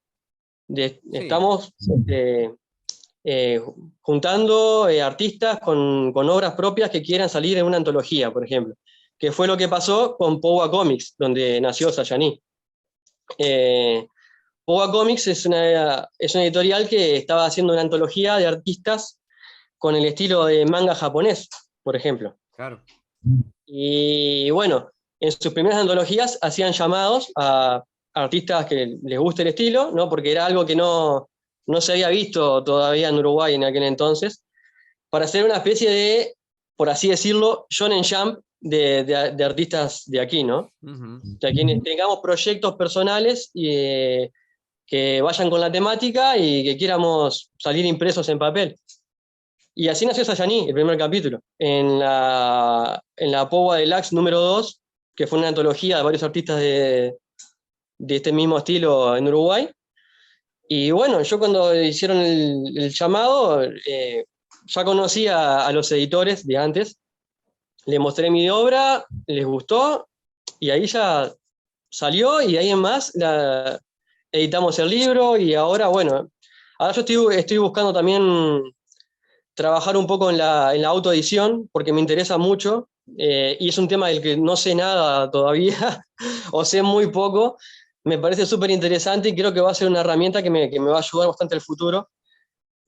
Sí. Estamos juntando artistas con obras propias que quieran salir en una antología, por ejemplo, que fue lo que pasó con Powa Comics, donde nació Sayani. Powa Comics es una editorial que estaba haciendo una antología de artistas con el estilo de manga japonés, por ejemplo. Claro. Y bueno, en sus primeras antologías hacían llamados a artistas que les guste el estilo, ¿no? Porque era algo que no se había visto todavía en Uruguay en aquel entonces, para hacer una especie de, por así decirlo, Shonen Jump de artistas de aquí, ¿no? Uh-huh. O sea, quienes tengamos proyectos personales que vayan con la temática y que quieramos salir impresos en papel. Y así nació Sayani, el primer capítulo, en la Powa Deluxe número 2, que fue una antología de varios artistas de este mismo estilo en Uruguay. Y bueno, yo cuando hicieron el llamado, ya conocía a los editores de antes, les mostré mi obra, les gustó, y ahí ya salió, y ahí en más editamos el libro, y ahora, bueno, ahora yo estoy buscando también trabajar un poco en la autoedición, porque me interesa mucho, y es un tema del que no sé nada todavía, o sé muy poco. Me parece súper interesante y creo que va a ser una herramienta que me va a ayudar bastante al futuro.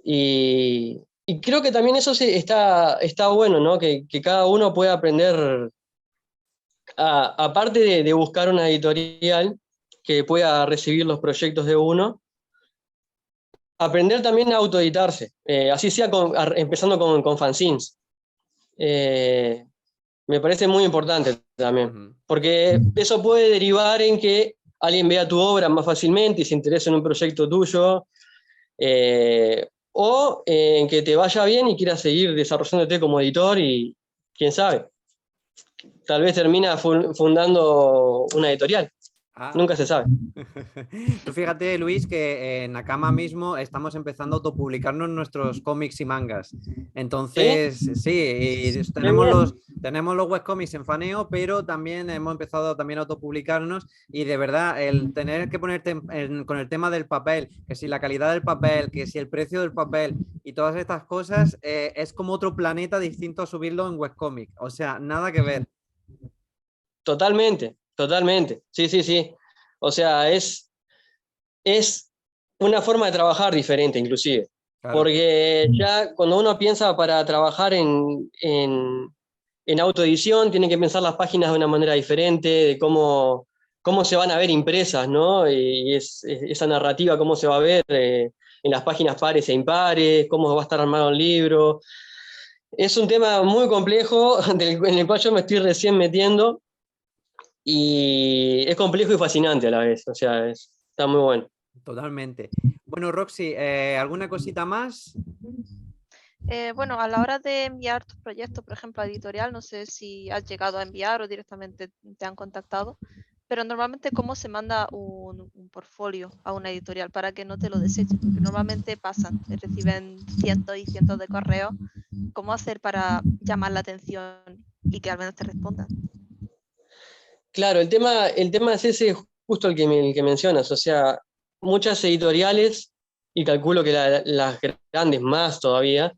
Y creo que también eso está bueno, ¿no? Que cada uno pueda aprender, aparte de buscar una editorial que pueda recibir los proyectos de uno, aprender también a autoeditarse, así sea empezando con fanzines. Me parece muy importante también, porque eso puede derivar en que alguien vea tu obra más fácilmente y se interese en un proyecto tuyo, o en que te vaya bien y quieras seguir desarrollándote como editor y, quién sabe, tal vez termina fundando una editorial. Nunca se sabe. Tú fíjate, Luis, que en Nakama mismo estamos empezando a autopublicarnos nuestros cómics y mangas. Entonces, sí, tenemos los webcomics en Faneo, pero también hemos empezado también a autopublicarnos y de verdad, el tener que ponerte con el tema del papel, que si la calidad del papel, que si el precio del papel y todas estas cosas, es como otro planeta distinto a subirlo en webcomic. O sea, nada que ver. Totalmente. Sí. O sea, es una forma de trabajar diferente, inclusive. Claro. Porque ya cuando uno piensa para trabajar en autoedición, tiene que pensar las páginas de una manera diferente, de cómo se van a ver impresas, ¿no? Y esa narrativa, cómo se va a ver en las páginas pares e impares, cómo va a estar armado el libro. Es un tema muy complejo en el cual yo me estoy recién metiendo. Y es complejo y fascinante a la vez, o sea, está muy bueno. Totalmente. Bueno, Roxy, ¿alguna cosita más? Bueno, a la hora de enviar tus proyectos, por ejemplo, a editorial, no sé si has llegado a enviar o directamente te han contactado, pero normalmente cómo se manda un portfolio a una editorial para que no te lo desechen, porque normalmente pasan, reciben cientos y cientos de correos. ¿Cómo hacer para llamar la atención y que al menos te respondan? Claro, el tema es ese, justo el que mencionas, o sea, muchas editoriales, y calculo que las grandes más todavía,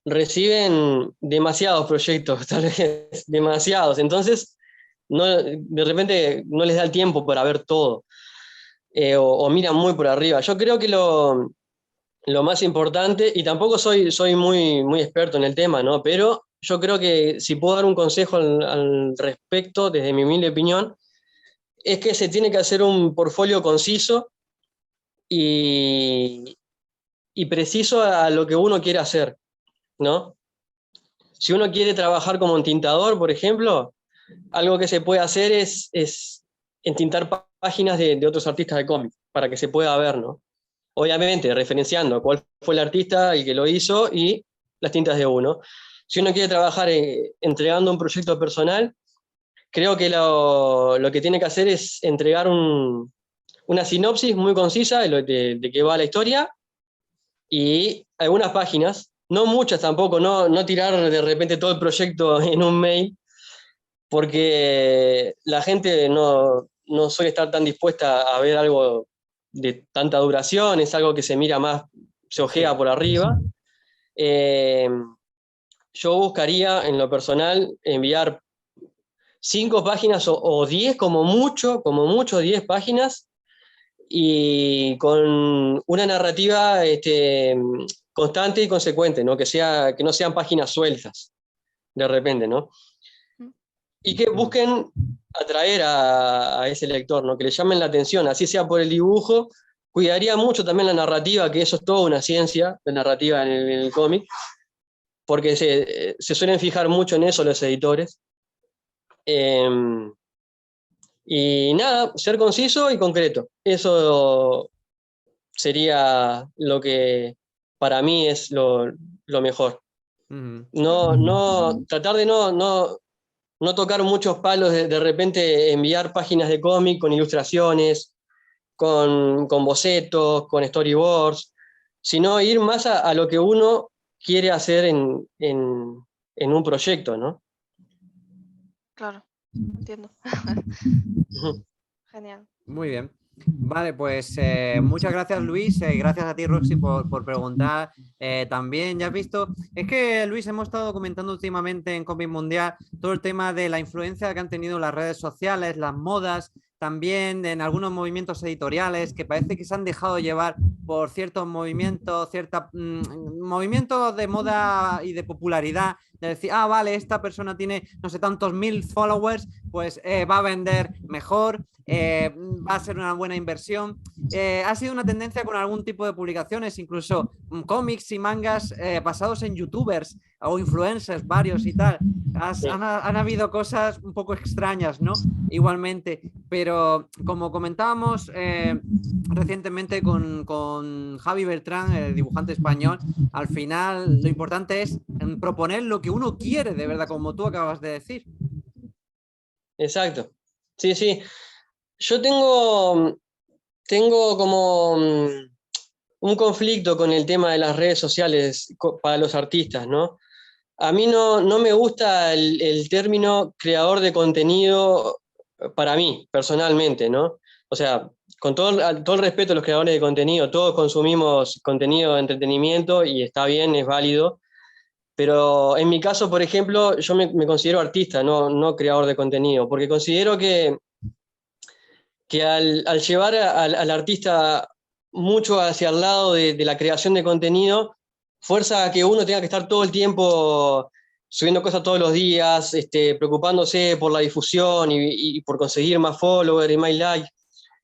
reciben demasiados proyectos, tal vez demasiados, entonces de repente no les da el tiempo para ver todo, o miran muy por arriba. Yo creo que lo más importante, y tampoco soy muy experto en el tema, ¿no? Pero yo creo que si puedo dar un consejo al respecto, desde mi humilde opinión, es que se tiene que hacer un portfolio conciso y preciso a lo que uno quiere hacer, ¿no? Si uno quiere trabajar como entintador, por ejemplo, algo que se puede hacer es entintar páginas de otros artistas de cómic, para que se pueda ver, ¿no? Obviamente, referenciando cuál fue el artista y que lo hizo y las tintas de uno. Si uno quiere trabajar entregando un proyecto personal, creo que lo que tiene que hacer es entregar una sinopsis muy concisa de qué va la historia y algunas páginas, no muchas tampoco, no tirar de repente todo el proyecto en un mail, porque la gente no suele estar tan dispuesta a ver algo de tanta duración, es algo que se mira más, se ojea Sí. por arriba. Yo buscaría, en lo personal, enviar 5 páginas o 10, como mucho 10 páginas, y con una narrativa constante y consecuente, ¿no? Que no sean páginas sueltas de repente, ¿no? Y que busquen atraer a ese lector, ¿no? Que le llamen la atención, así sea por el dibujo. Cuidaría mucho también la narrativa, que eso es toda una ciencia, la narrativa en el cómic, porque se suelen fijar mucho en eso los editores. Y nada, ser conciso y concreto. Eso sería lo que para mí es lo mejor. Tratar de no tocar muchos palos, de repente enviar páginas de cómic con ilustraciones, con bocetos, con storyboards, sino ir más a lo que uno quiere hacer en un proyecto, ¿no? Claro, entiendo. Ujú. Genial. Muy bien. Vale, pues muchas gracias, Luis. Gracias a ti, Roxy, por preguntar. También ya has visto, es que, Luis, hemos estado comentando últimamente en Comic Mundial todo el tema de la influencia que han tenido las redes sociales, las modas, también en algunos movimientos editoriales que parece que se han dejado llevar por ciertos movimientos, movimientos de moda y de popularidad, de decir, ah, vale, esta persona tiene no sé tantos mil followers, pues va a vender mejor, va a ser una buena inversión. Ha sido una tendencia con algún tipo de publicaciones, incluso cómics y mangas basados en youtubers o influencers varios y tal. Han habido cosas un poco extrañas, ¿no? Igualmente, pero como comentábamos recientemente con Javi Beltrán, el dibujante español, al final lo importante es proponer lo que uno quiere, de verdad, como tú acabas de decir. Exacto. Sí, sí. Yo tengo como un conflicto con el tema de las redes sociales para los artistas, ¿no? A mí no me gusta el término creador de contenido para mí, personalmente, ¿no? O sea, con todo el respeto a los creadores de contenido, todos consumimos contenido de entretenimiento y está bien, es válido, pero en mi caso, por ejemplo, yo me considero artista, no creador de contenido, porque considero que al llevar al artista mucho hacia el lado de la creación de contenido, fuerza a que uno tenga que estar todo el tiempo subiendo cosas todos los días, preocupándose por la difusión y por conseguir más followers y más likes.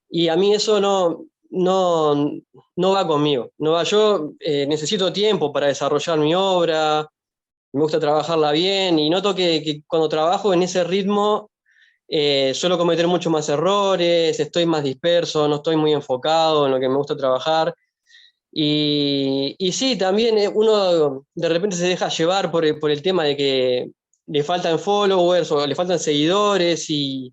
Y a mí eso no va conmigo. No va. Yo necesito tiempo para desarrollar mi obra, me gusta trabajarla bien y noto que cuando trabajo en ese ritmo suelo cometer muchos más errores, estoy más disperso, no estoy muy enfocado en lo que me gusta trabajar. Y sí, también uno de repente se deja llevar por el tema de que le faltan followers o le faltan seguidores y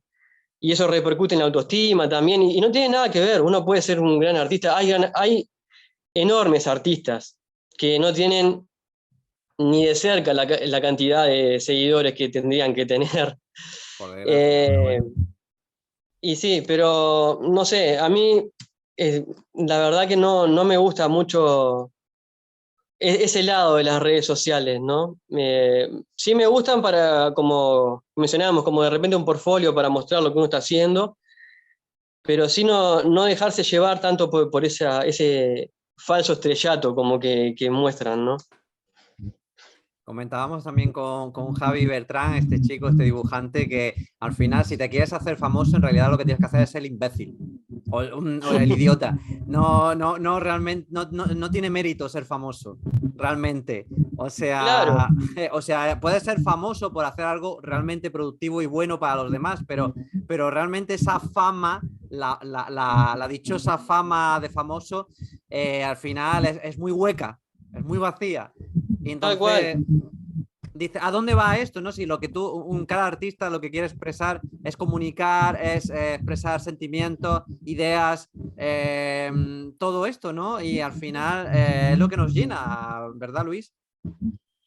eso repercute en la autoestima también. Y no tiene nada que ver, uno puede ser un gran artista. Hay enormes artistas que no tienen ni de cerca la cantidad de seguidores que tendrían que tener. Por desgracia, pero bueno. Y sí, pero no sé, a mí la verdad que no me gusta mucho ese lado de las redes sociales, ¿no? Sí me gustan para, como mencionábamos, como de repente un portfolio para mostrar lo que uno está haciendo, pero sí no dejarse llevar tanto por ese falso estrellato como que muestran, ¿no? Comentábamos también con Javi Beltrán, este chico, este dibujante, que al final, si te quieres hacer famoso, en realidad lo que tienes que hacer es el imbécil o el idiota. No realmente, no tiene mérito ser famoso, realmente. Claro, O sea, puedes ser famoso por hacer algo realmente productivo y bueno para los demás, pero realmente esa fama, la dichosa fama de famoso, al final es muy hueca, es muy vacía. Y tal cual. entonces dice, ¿a dónde va esto? ¿No? Si lo que cada artista lo que quiere expresar es comunicar, es expresar sentimientos, ideas, todo esto, ¿no? Y al final es lo que nos llena, ¿verdad, Luis?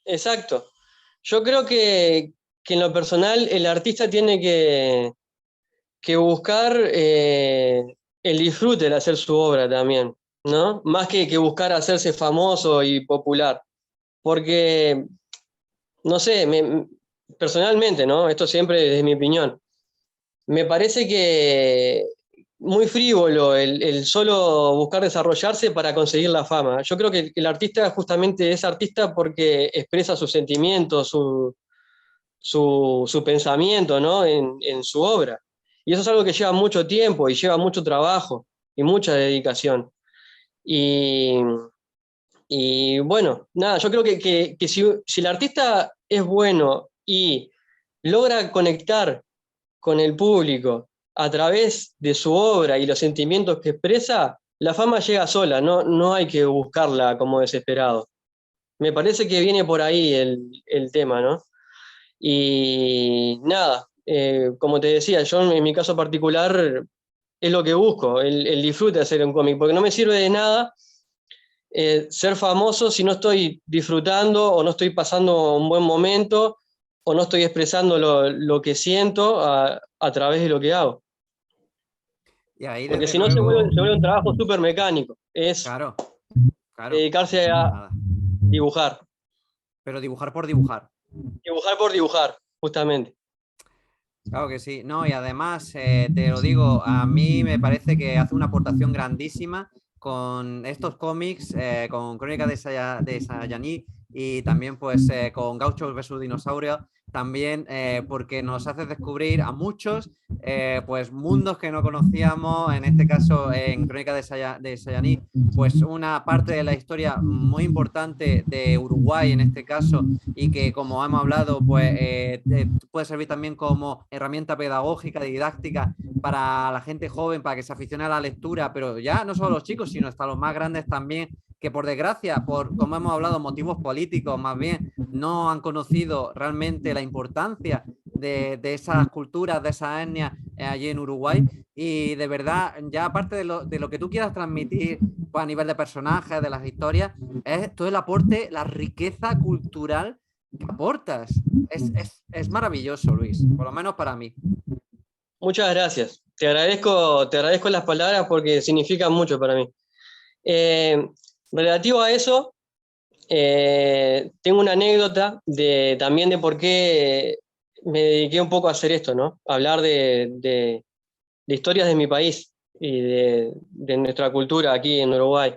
Exacto. Yo creo que en lo personal el artista tiene que buscar el disfrute de hacer su obra también, ¿no? Más que buscar hacerse famoso y popular. Porque, no sé, personalmente, ¿no? Esto siempre desde mi opinión. Me parece que muy frívolo el solo buscar desarrollarse para conseguir la fama. Yo creo que el artista justamente es artista porque expresa sus sentimientos, su pensamiento, ¿no? en su obra. Y eso es algo que lleva mucho tiempo y lleva mucho trabajo y mucha dedicación. Y, y bueno, nada, yo creo que si el artista es bueno y logra conectar con el público a través de su obra y los sentimientos que expresa, la fama llega sola, no hay que buscarla como desesperado. Me parece que viene por ahí el tema, ¿no? Y nada, como te decía, yo en mi caso particular es lo que busco, el disfrute de hacer un cómic, porque no me sirve de nada ser famoso si no estoy disfrutando o no estoy pasando un buen momento o no estoy expresando lo que siento a través de lo que hago. Y ahí, Porque desde si no luego, se vuelve un trabajo súper mecánico. Es claro, claro, dedicarse a nada. dibujar. Pero dibujar por dibujar. Dibujar por dibujar, justamente. Claro que sí, no, y además te lo digo, a mí me parece que hace una aportación grandísima con estos cómics, con Crónica de Sayaní y también pues con Gauchos vs Dinosaurios, también porque nos hace descubrir a muchos pues mundos que no conocíamos, en este caso en Crónica de Sayaní, pues una parte de la historia muy importante de Uruguay en este caso y que como hemos hablado pues puede servir también como herramienta pedagógica, didáctica para la gente joven, para que se aficione a la lectura, pero ya no solo los chicos, sino hasta los más grandes también, que por desgracia, por como hemos hablado, motivos políticos más bien, no han conocido realmente la importancia de esas culturas, de esas etnias allí en Uruguay. Y de verdad, ya aparte de lo que tú quieras transmitir pues, a nivel de personajes, de las historias, es todo el aporte, la riqueza cultural que aportas. Es maravilloso, Luis, por lo menos para mí. Muchas gracias. Te agradezco las palabras porque significan mucho para mí. Relativo a eso, tengo una anécdota también de por qué me dediqué un poco a hacer esto, ¿no? Hablar de historias de mi país y de nuestra cultura aquí en Uruguay.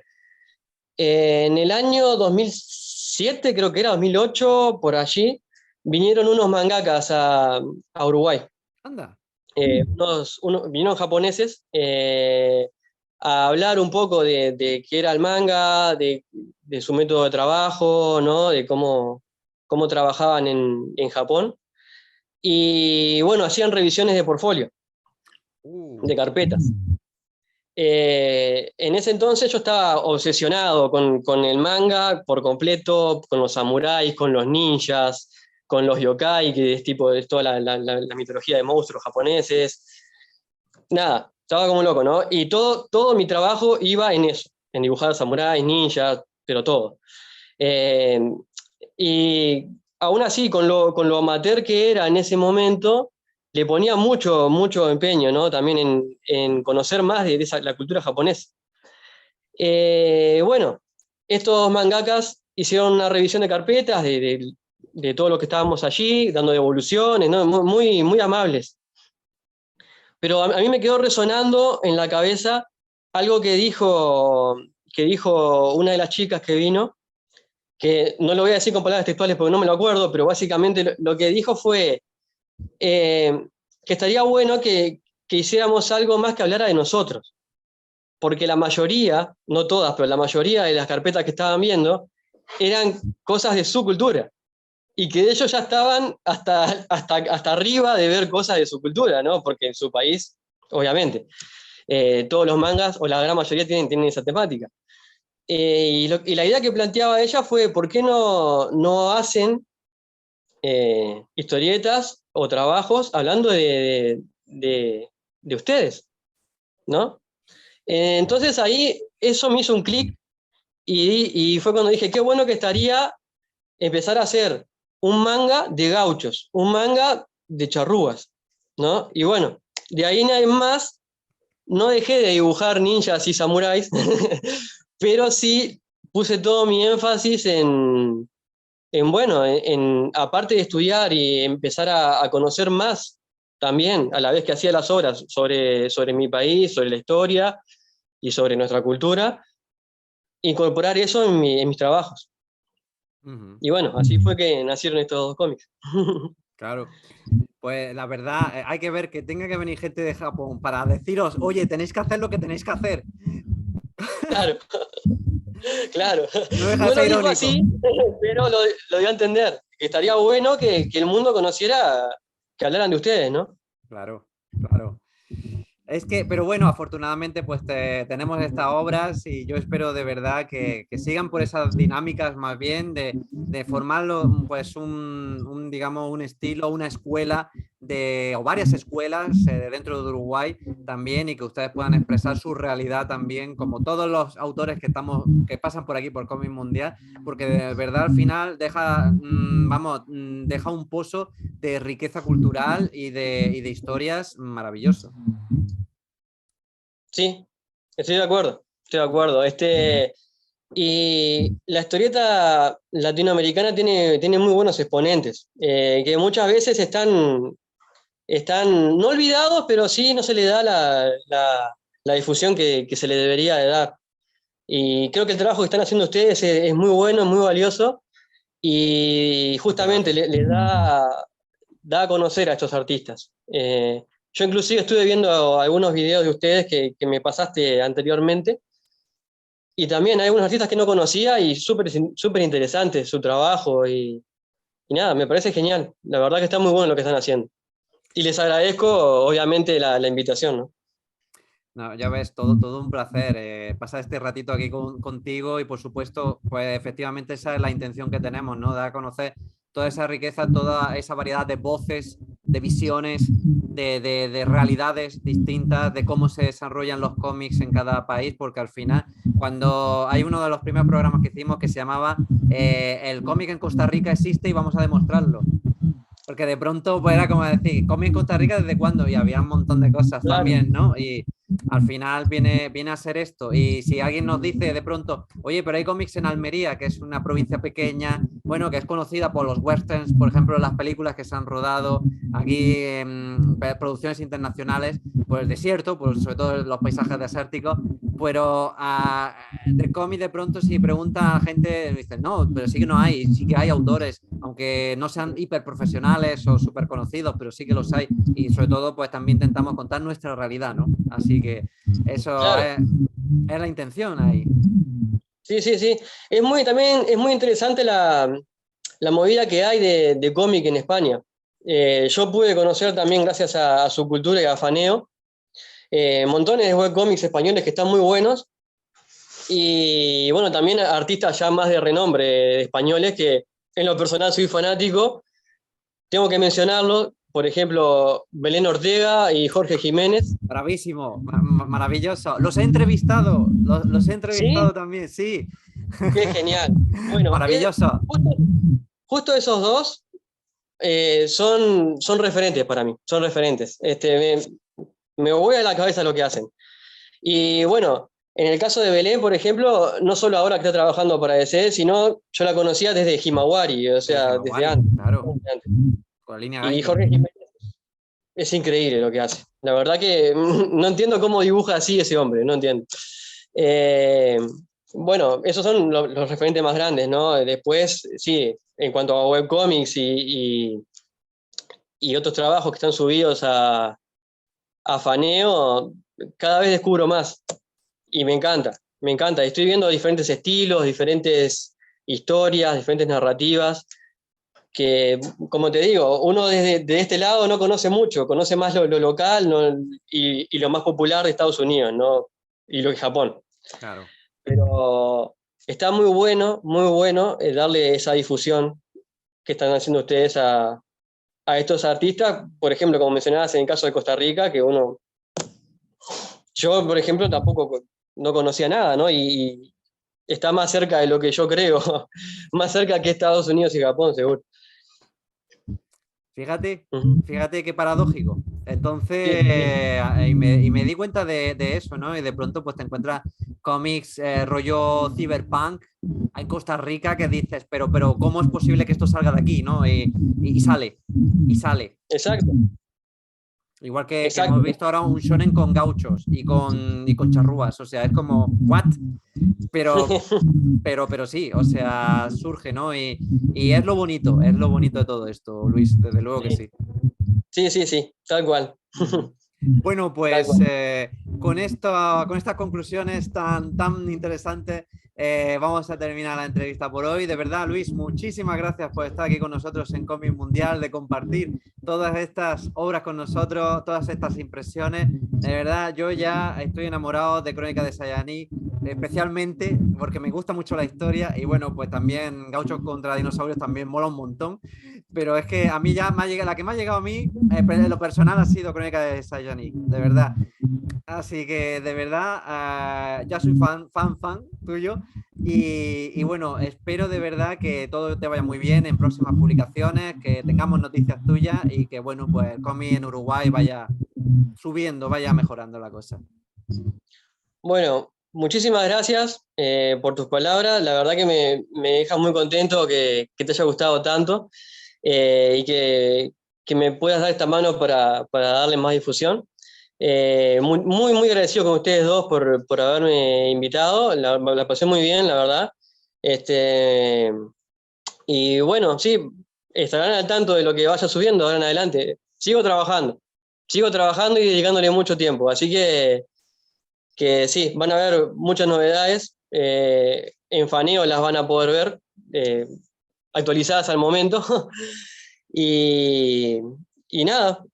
En el año 2007, creo que era 2008, por allí, vinieron unos mangakas a Uruguay. Anda. Vinieron japoneses a hablar un poco de qué era el manga, de su método de trabajo, ¿no? De cómo trabajaban en Japón. Y bueno, hacían revisiones de portfolio, de carpetas. En ese entonces yo estaba obsesionado con el manga por completo, con los samuráis, con los ninjas, con los yokai, que es tipo de toda la mitología de monstruos japoneses. Nada, estaba como loco, ¿no? Y todo mi trabajo iba en eso, en dibujar samuráis, ninjas, pero todo. Eh, y aún así, con lo amateur que era en ese momento, le ponía mucho empeño, ¿no? También en conocer más de la cultura japonesa. Bueno, estos mangakas hicieron una revisión de carpetas de todo lo que estábamos allí, dando devoluciones, ¿no? Muy amables. Pero a mí me quedó resonando en la cabeza algo que dijo una de las chicas que vino, que no lo voy a decir con palabras textuales porque no me lo acuerdo, pero básicamente lo que dijo fue que estaría bueno que hiciéramos algo más que hablara de nosotros, porque la mayoría, no todas, pero la mayoría de las carpetas que estaban viendo eran cosas de su cultura, y que ellos ya estaban hasta arriba de ver cosas de su cultura, ¿no? Porque en su país, obviamente, todos los mangas, o la gran mayoría, tienen esa temática. Y la idea que planteaba ella fue, ¿por qué no hacen historietas o trabajos hablando de ustedes, ¿no? Entonces ahí eso me hizo un clic y fue cuando dije, qué bueno que estaría empezar a hacer un manga de gauchos, un manga de charrúas, ¿no? Y bueno, de ahí en más, no dejé de dibujar ninjas y samuráis, pero sí puse todo mi énfasis bueno, aparte de estudiar y empezar a conocer más también, a la vez que hacía las obras sobre mi país, sobre la historia y sobre nuestra cultura, incorporar eso en mis trabajos. Ujú. Y bueno, así fue que nacieron estos dos cómics. Claro. Pues la verdad, hay que ver que tenga que venir gente de Japón para deciros, oye, tenéis que hacer lo que tenéis que hacer. Claro, claro. No deja de No lo ser dijo irónico. así, pero lo dio a entender. Que estaría bueno que el mundo conociera, que hablaran de ustedes, ¿no? Claro, claro. Es que, pero bueno, afortunadamente pues tenemos estas obras y yo espero de verdad que sigan por esas dinámicas más bien de formarlo pues digamos, un estilo, una escuela o varias escuelas dentro de Uruguay también y que ustedes puedan expresar su realidad también como todos los autores que pasan por aquí por Cómic Mundial, porque de verdad al final deja un pozo de riqueza cultural y de historias maravilloso. Sí, estoy de acuerdo, estoy de acuerdo. Y la historieta latinoamericana tiene muy buenos exponentes, que muchas veces están no olvidados, pero sí no se le da la difusión que se le debería de dar. Y creo que el trabajo que están haciendo ustedes es muy bueno, muy valioso, y Muchas justamente gracias. le da a conocer a estos artistas. Yo inclusive estuve viendo algunos videos de ustedes que me pasaste anteriormente, y también hay algunos artistas que no conocía y súper interesante su trabajo, y nada, me parece genial. La verdad que está muy bueno lo que están haciendo. Y les agradezco, obviamente, la invitación, ¿no? No, ya ves, todo un placer pasar este ratito aquí contigo y por supuesto, pues efectivamente esa es la intención que tenemos, ¿no? Dar a conocer toda esa riqueza, toda esa variedad de voces, de visiones, de realidades distintas, de cómo se desarrollan los cómics en cada país, porque al final, cuando hay uno de los primeros programas que hicimos que se llamaba El cómic en Costa Rica existe y vamos a demostrarlo. Porque de pronto pues, era como decir, ¿cómic en Costa Rica desde cuándo? Y había un montón de cosas Claro, también, ¿no? Y al final viene a ser esto. Y si alguien nos dice de pronto, oye, pero hay cómics en Almería, que es una provincia pequeña, bueno, que es conocida por los westerns, por ejemplo, las películas que se han rodado aquí en producciones internacionales, pues desierto, pues sobre todo los paisajes desérticos, pero de cómic de pronto si pregunta a gente, dicen, no, pero sí que no hay, sí que hay autores, aunque no sean hiper profesionales o súper conocidos, pero sí que los hay y sobre todo pues también intentamos contar nuestra realidad, ¿no? Así que eso claro. es la intención ahí. Sí, sí, sí. También es muy interesante la movida que hay de cómic en España. Yo pude conocer también, gracias a su cultura y a Faneo, montones de webcómics españoles que están muy buenos. Y bueno, también artistas ya más de renombre españoles que en lo personal soy fanático. Tengo que mencionarlo, por ejemplo, Belén Ortega y Jorge Jiménez. Bravísimo, maravilloso. Los he entrevistado, los he entrevistado Sí, también, sí. qué genial. Bueno, Maravilloso. justo esos dos son referentes para mí, son referentes. Me voy a la cabeza lo que hacen. Y bueno, en el caso de Belén, por ejemplo, no solo ahora que está trabajando para DC, sino yo la conocía desde Himawari, o De sea, desde Himawari, antes. claro, con la línea Y Gaiman. Jorge Jiménez es increíble lo que hace. La verdad que no entiendo cómo dibuja así ese hombre, no entiendo. Eh, bueno, esos son los referentes más grandes, ¿no? Después, sí, en cuanto a webcomics y otros trabajos que están subidos a Faneo, cada vez descubro más y me encanta, me encanta. Estoy viendo diferentes estilos, diferentes historias, diferentes narrativas, que, como te digo, uno de este lado no conoce mucho, conoce más lo local, ¿no? Y lo más popular de Estados Unidos, ¿no? Y lo de Japón. Claro. Pero está muy bueno darle esa difusión que están haciendo ustedes a estos artistas, por ejemplo, como mencionabas en el caso de Costa Rica, yo, por ejemplo, tampoco no conocía nada, ¿no? Y está más cerca de lo que yo creo, más cerca que Estados Unidos y Japón, seguro. Fíjate qué paradójico. Entonces, y me di cuenta de eso, ¿no? Y de pronto pues te encuentras cómics rollo cyberpunk en Costa Rica que dices, pero ¿cómo es posible que esto salga de aquí, ¿no? Y sale, y sale. Exacto. Igual que Exacto. hemos visto ahora un shonen con gauchos y con charrúas, o sea, es como, ¿what? Pero sí, o sea, surge, ¿no? Y es lo bonito de todo esto, Luis, desde luego que sí. Sí, tal cual. Bueno, pues Tal cual. con estas conclusiones tan interesantes, vamos a terminar la entrevista por hoy. De verdad, Luis, muchísimas gracias por estar aquí con nosotros en Cómic Mundial, de compartir todas estas obras con nosotros, todas estas impresiones. De verdad, yo ya estoy enamorado de Crónica de Saiyajin, especialmente porque me gusta mucho la historia y bueno, pues también Gauchos contra Dinosaurios también mola un montón. Pero es que a mí ya la que me ha llegado a mí, en lo personal, ha sido Crónica de Saiyajin, de verdad. Así que de verdad, ya soy fan tuyo. Y bueno, espero de verdad que todo te vaya muy bien en próximas publicaciones, que tengamos noticias tuyas y que bueno, pues el cómic en Uruguay vaya subiendo, vaya mejorando la cosa. Bueno, muchísimas gracias por tus palabras. La verdad que me deja muy contento que te haya gustado tanto y que me puedas dar esta mano para darle más difusión. Muy agradecido con ustedes dos por haberme invitado. La pasé muy bien, la verdad. Y bueno, sí, estarán al tanto de lo que vaya subiendo ahora en adelante. Sigo trabajando y dedicándole mucho tiempo. Así que sí, van a haber muchas novedades. En Faneo las van a poder ver, actualizadas al momento. y nada,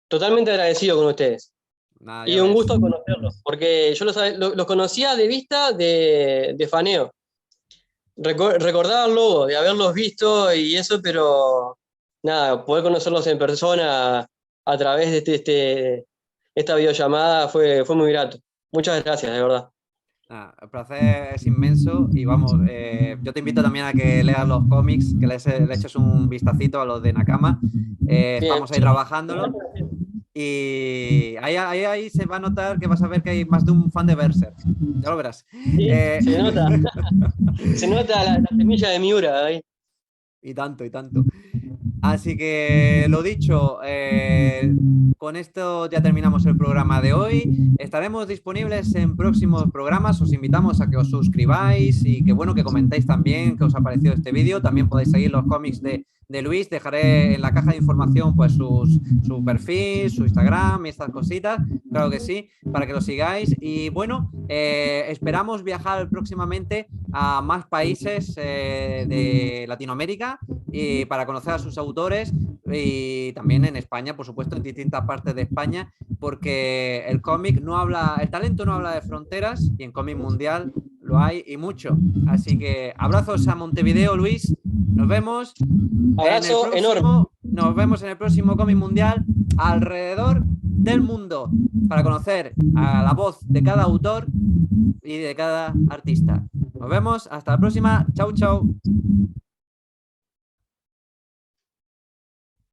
totalmente agradecido con ustedes. Nada, Y un gusto conocerlos, porque yo los conocía de vista de Faneo. Recordaba el logo, de haberlos visto y eso, pero nada, poder conocerlos en persona a través de esta videollamada fue muy grato. Muchas gracias, de verdad. El placer es inmenso y vamos, yo te invito también a que leas los cómics, que le eches un vistacito a los de Nakama. Bien, Estamos ahí trabajándolo y ahí se va a notar que vas a ver que hay más de un fan de Berserk. Ya lo verás. sí, se nota. Se nota la semilla de Miura ahí. Y tanto, y tanto. Así que lo dicho, con esto ya terminamos el programa de hoy. Estaremos disponibles en próximos programas. Os invitamos a que os suscribáis y que bueno, que comentéis también qué os ha parecido este vídeo. También podéis seguir los cómics de Luis. Dejaré en la caja de información pues su perfil, su Instagram y estas cositas. Claro que sí, para que lo sigáis. Y bueno, esperamos viajar próximamente a más países de Latinoamérica y para conocer a sus autores y también en España, por supuesto, en distintas partes de España, porque el cómic no habla, el talento no habla de fronteras y en Cómic Mundial lo hay y mucho. Así que abrazos a Montevideo, Luis. Nos vemos. Abrazo enorme. Nos vemos en el próximo Cómic Mundial alrededor del mundo para conocer a la voz de cada autor y de cada artista. Nos vemos. Hasta la próxima. Chau, chau.